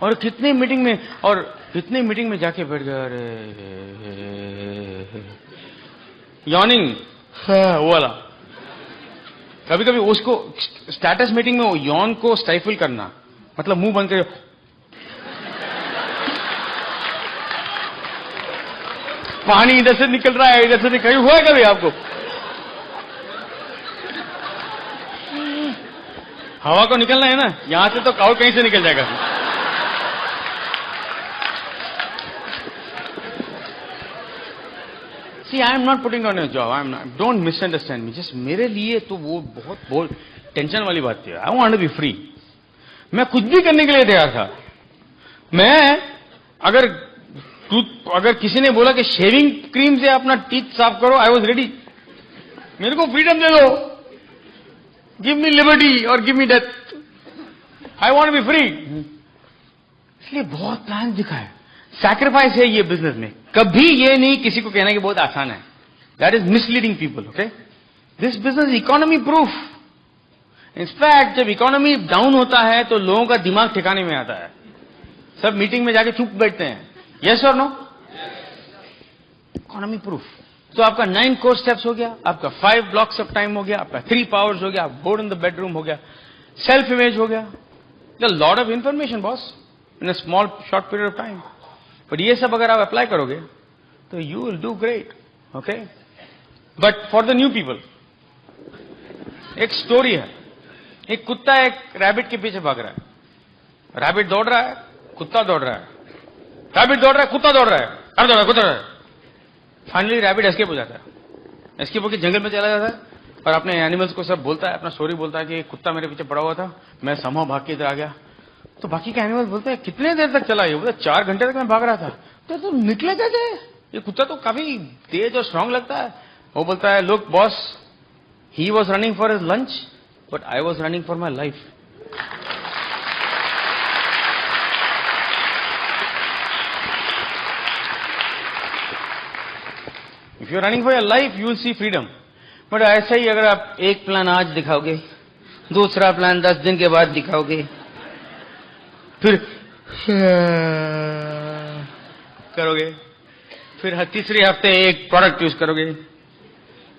और कितने मीटिंग में जाके बैठ गए. अरे यॉर्निंग वो वाला. कभी कभी उसको स्टेटस मीटिंग में यॉन को स्टाइफल करना मतलब मुंह बंद कर पानी इधर से निकल रहा है इधर से निकल. हुआ है कभी आपको? हवा को निकलना है ना, यहां से तो और कहीं से निकल जाएगा. See, I am not putting on a job. I am not. Don't misunderstand me. Just मेरे लिए तो वो बहुत टेंशन वाली बात थी. I want to be free. मैं कुछ भी करने के लिए तैयार था. मैं अगर किसी ने बोला कि शेविंग क्रीम से अपना टीथ साफ करो, I was ready. मेरे को फ्रीडम दे दो. Give me liberty or give me death. I want to be free. इसलिए बहुत प्लान दिखाए. सैक्रिफाइस है ये बिजनेस में. कभी ये नहीं किसी को कहना कि बहुत आसान है. That is misleading people. Okay, this business economy proof. In fact जब इकोनॉमी डाउन होता है तो लोगों का दिमाग ठिकाने में आता है. सब मीटिंग में जाके चुप बैठते हैं. यस और नो? Economy proof. तो आपका 9 कोर स्टेप्स हो गया, आपका 5 ब्लॉक्स ऑफ टाइम हो गया, आपका 3 पावर्स हो गया, बोर्ड इन द बेडरूम हो गया, सेल्फ इमेज हो गया. The lot of information boss in a small short period of time. But ये सब अगर आप अप्लाई करोगे तो you will do great. Okay, but for the new people एक स्टोरी है. एक कुत्ता एक रैबिट के पीछे भाग रहा है. रैबिट दौड़ रहा है, कुत्ता दौड़ रहा है. रैबिट दौड़ रहा है, कुत्ता दौड़ रहा है, दौड़ रहा है, कुत्ता दौड़ रहा है. फाइनली रैबिट एस्केप हो जाता है. एस्केप होकर जंगल में चला जाता है और अपने एनिमल्स को सब बोलता है, अपना स्टोरी बोलता है कि कुत्ता मेरे पीछे पड़ा हुआ था, मैं समहाउ भाग के इधर आ गया. तो बाकी के एनिमल्स बोलते हैं कितने देर तक चला ये? बोलता 4 घंटे तक मैं भाग रहा था. तो निकले कैसे? ये कुत्ता तो काफी तेज और स्ट्रांग लगता है. वो बोलता है look boss, he was running for his lunch but I was running for my life. If you are running for your life you will see freedom. But ऐसा ही अगर आप एक प्लान आज दिखाओगे, दूसरा प्लान 10 दिन के बाद दिखाओगे, फिर करोगे, फिर तीसरे हफ्ते एक प्रोडक्ट यूज करोगे,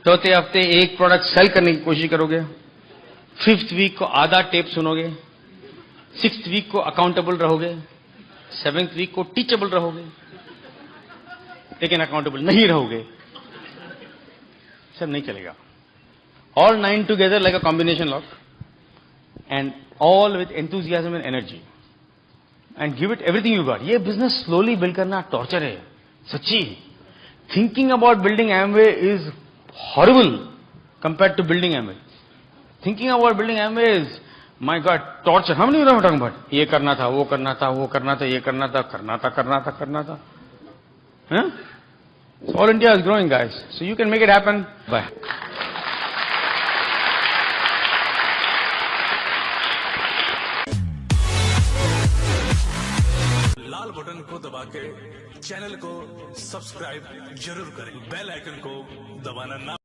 चौथे हफ्ते एक प्रोडक्ट सेल करने की कोशिश करोगे, 5th वीक को आधा टेप सुनोगे, 6th वीक को अकाउंटेबल रहोगे, 7th वीक को टीचेबल रहोगे, लेकिन अकाउंटेबल नहीं रहोगे. सब नहीं चलेगा. All 9 together like a combination lock, and all with enthusiasm and energy, and give it everything you got. ये business slowly build करना torture है, सच्ची. Thinking about building Amway is horrible compared to building Amway. Thinking about building Amway is, my God, torture. How many of you are talking about? ये करना था, वो करना था, वो करना था, ये करना था, करना था. Huh? So all India is growing, guys. So you can make it happen. Bye. Lal button को दबा के चैनल को सब्सक्राइब जरूर करें. बेल आइकन को दबाना ना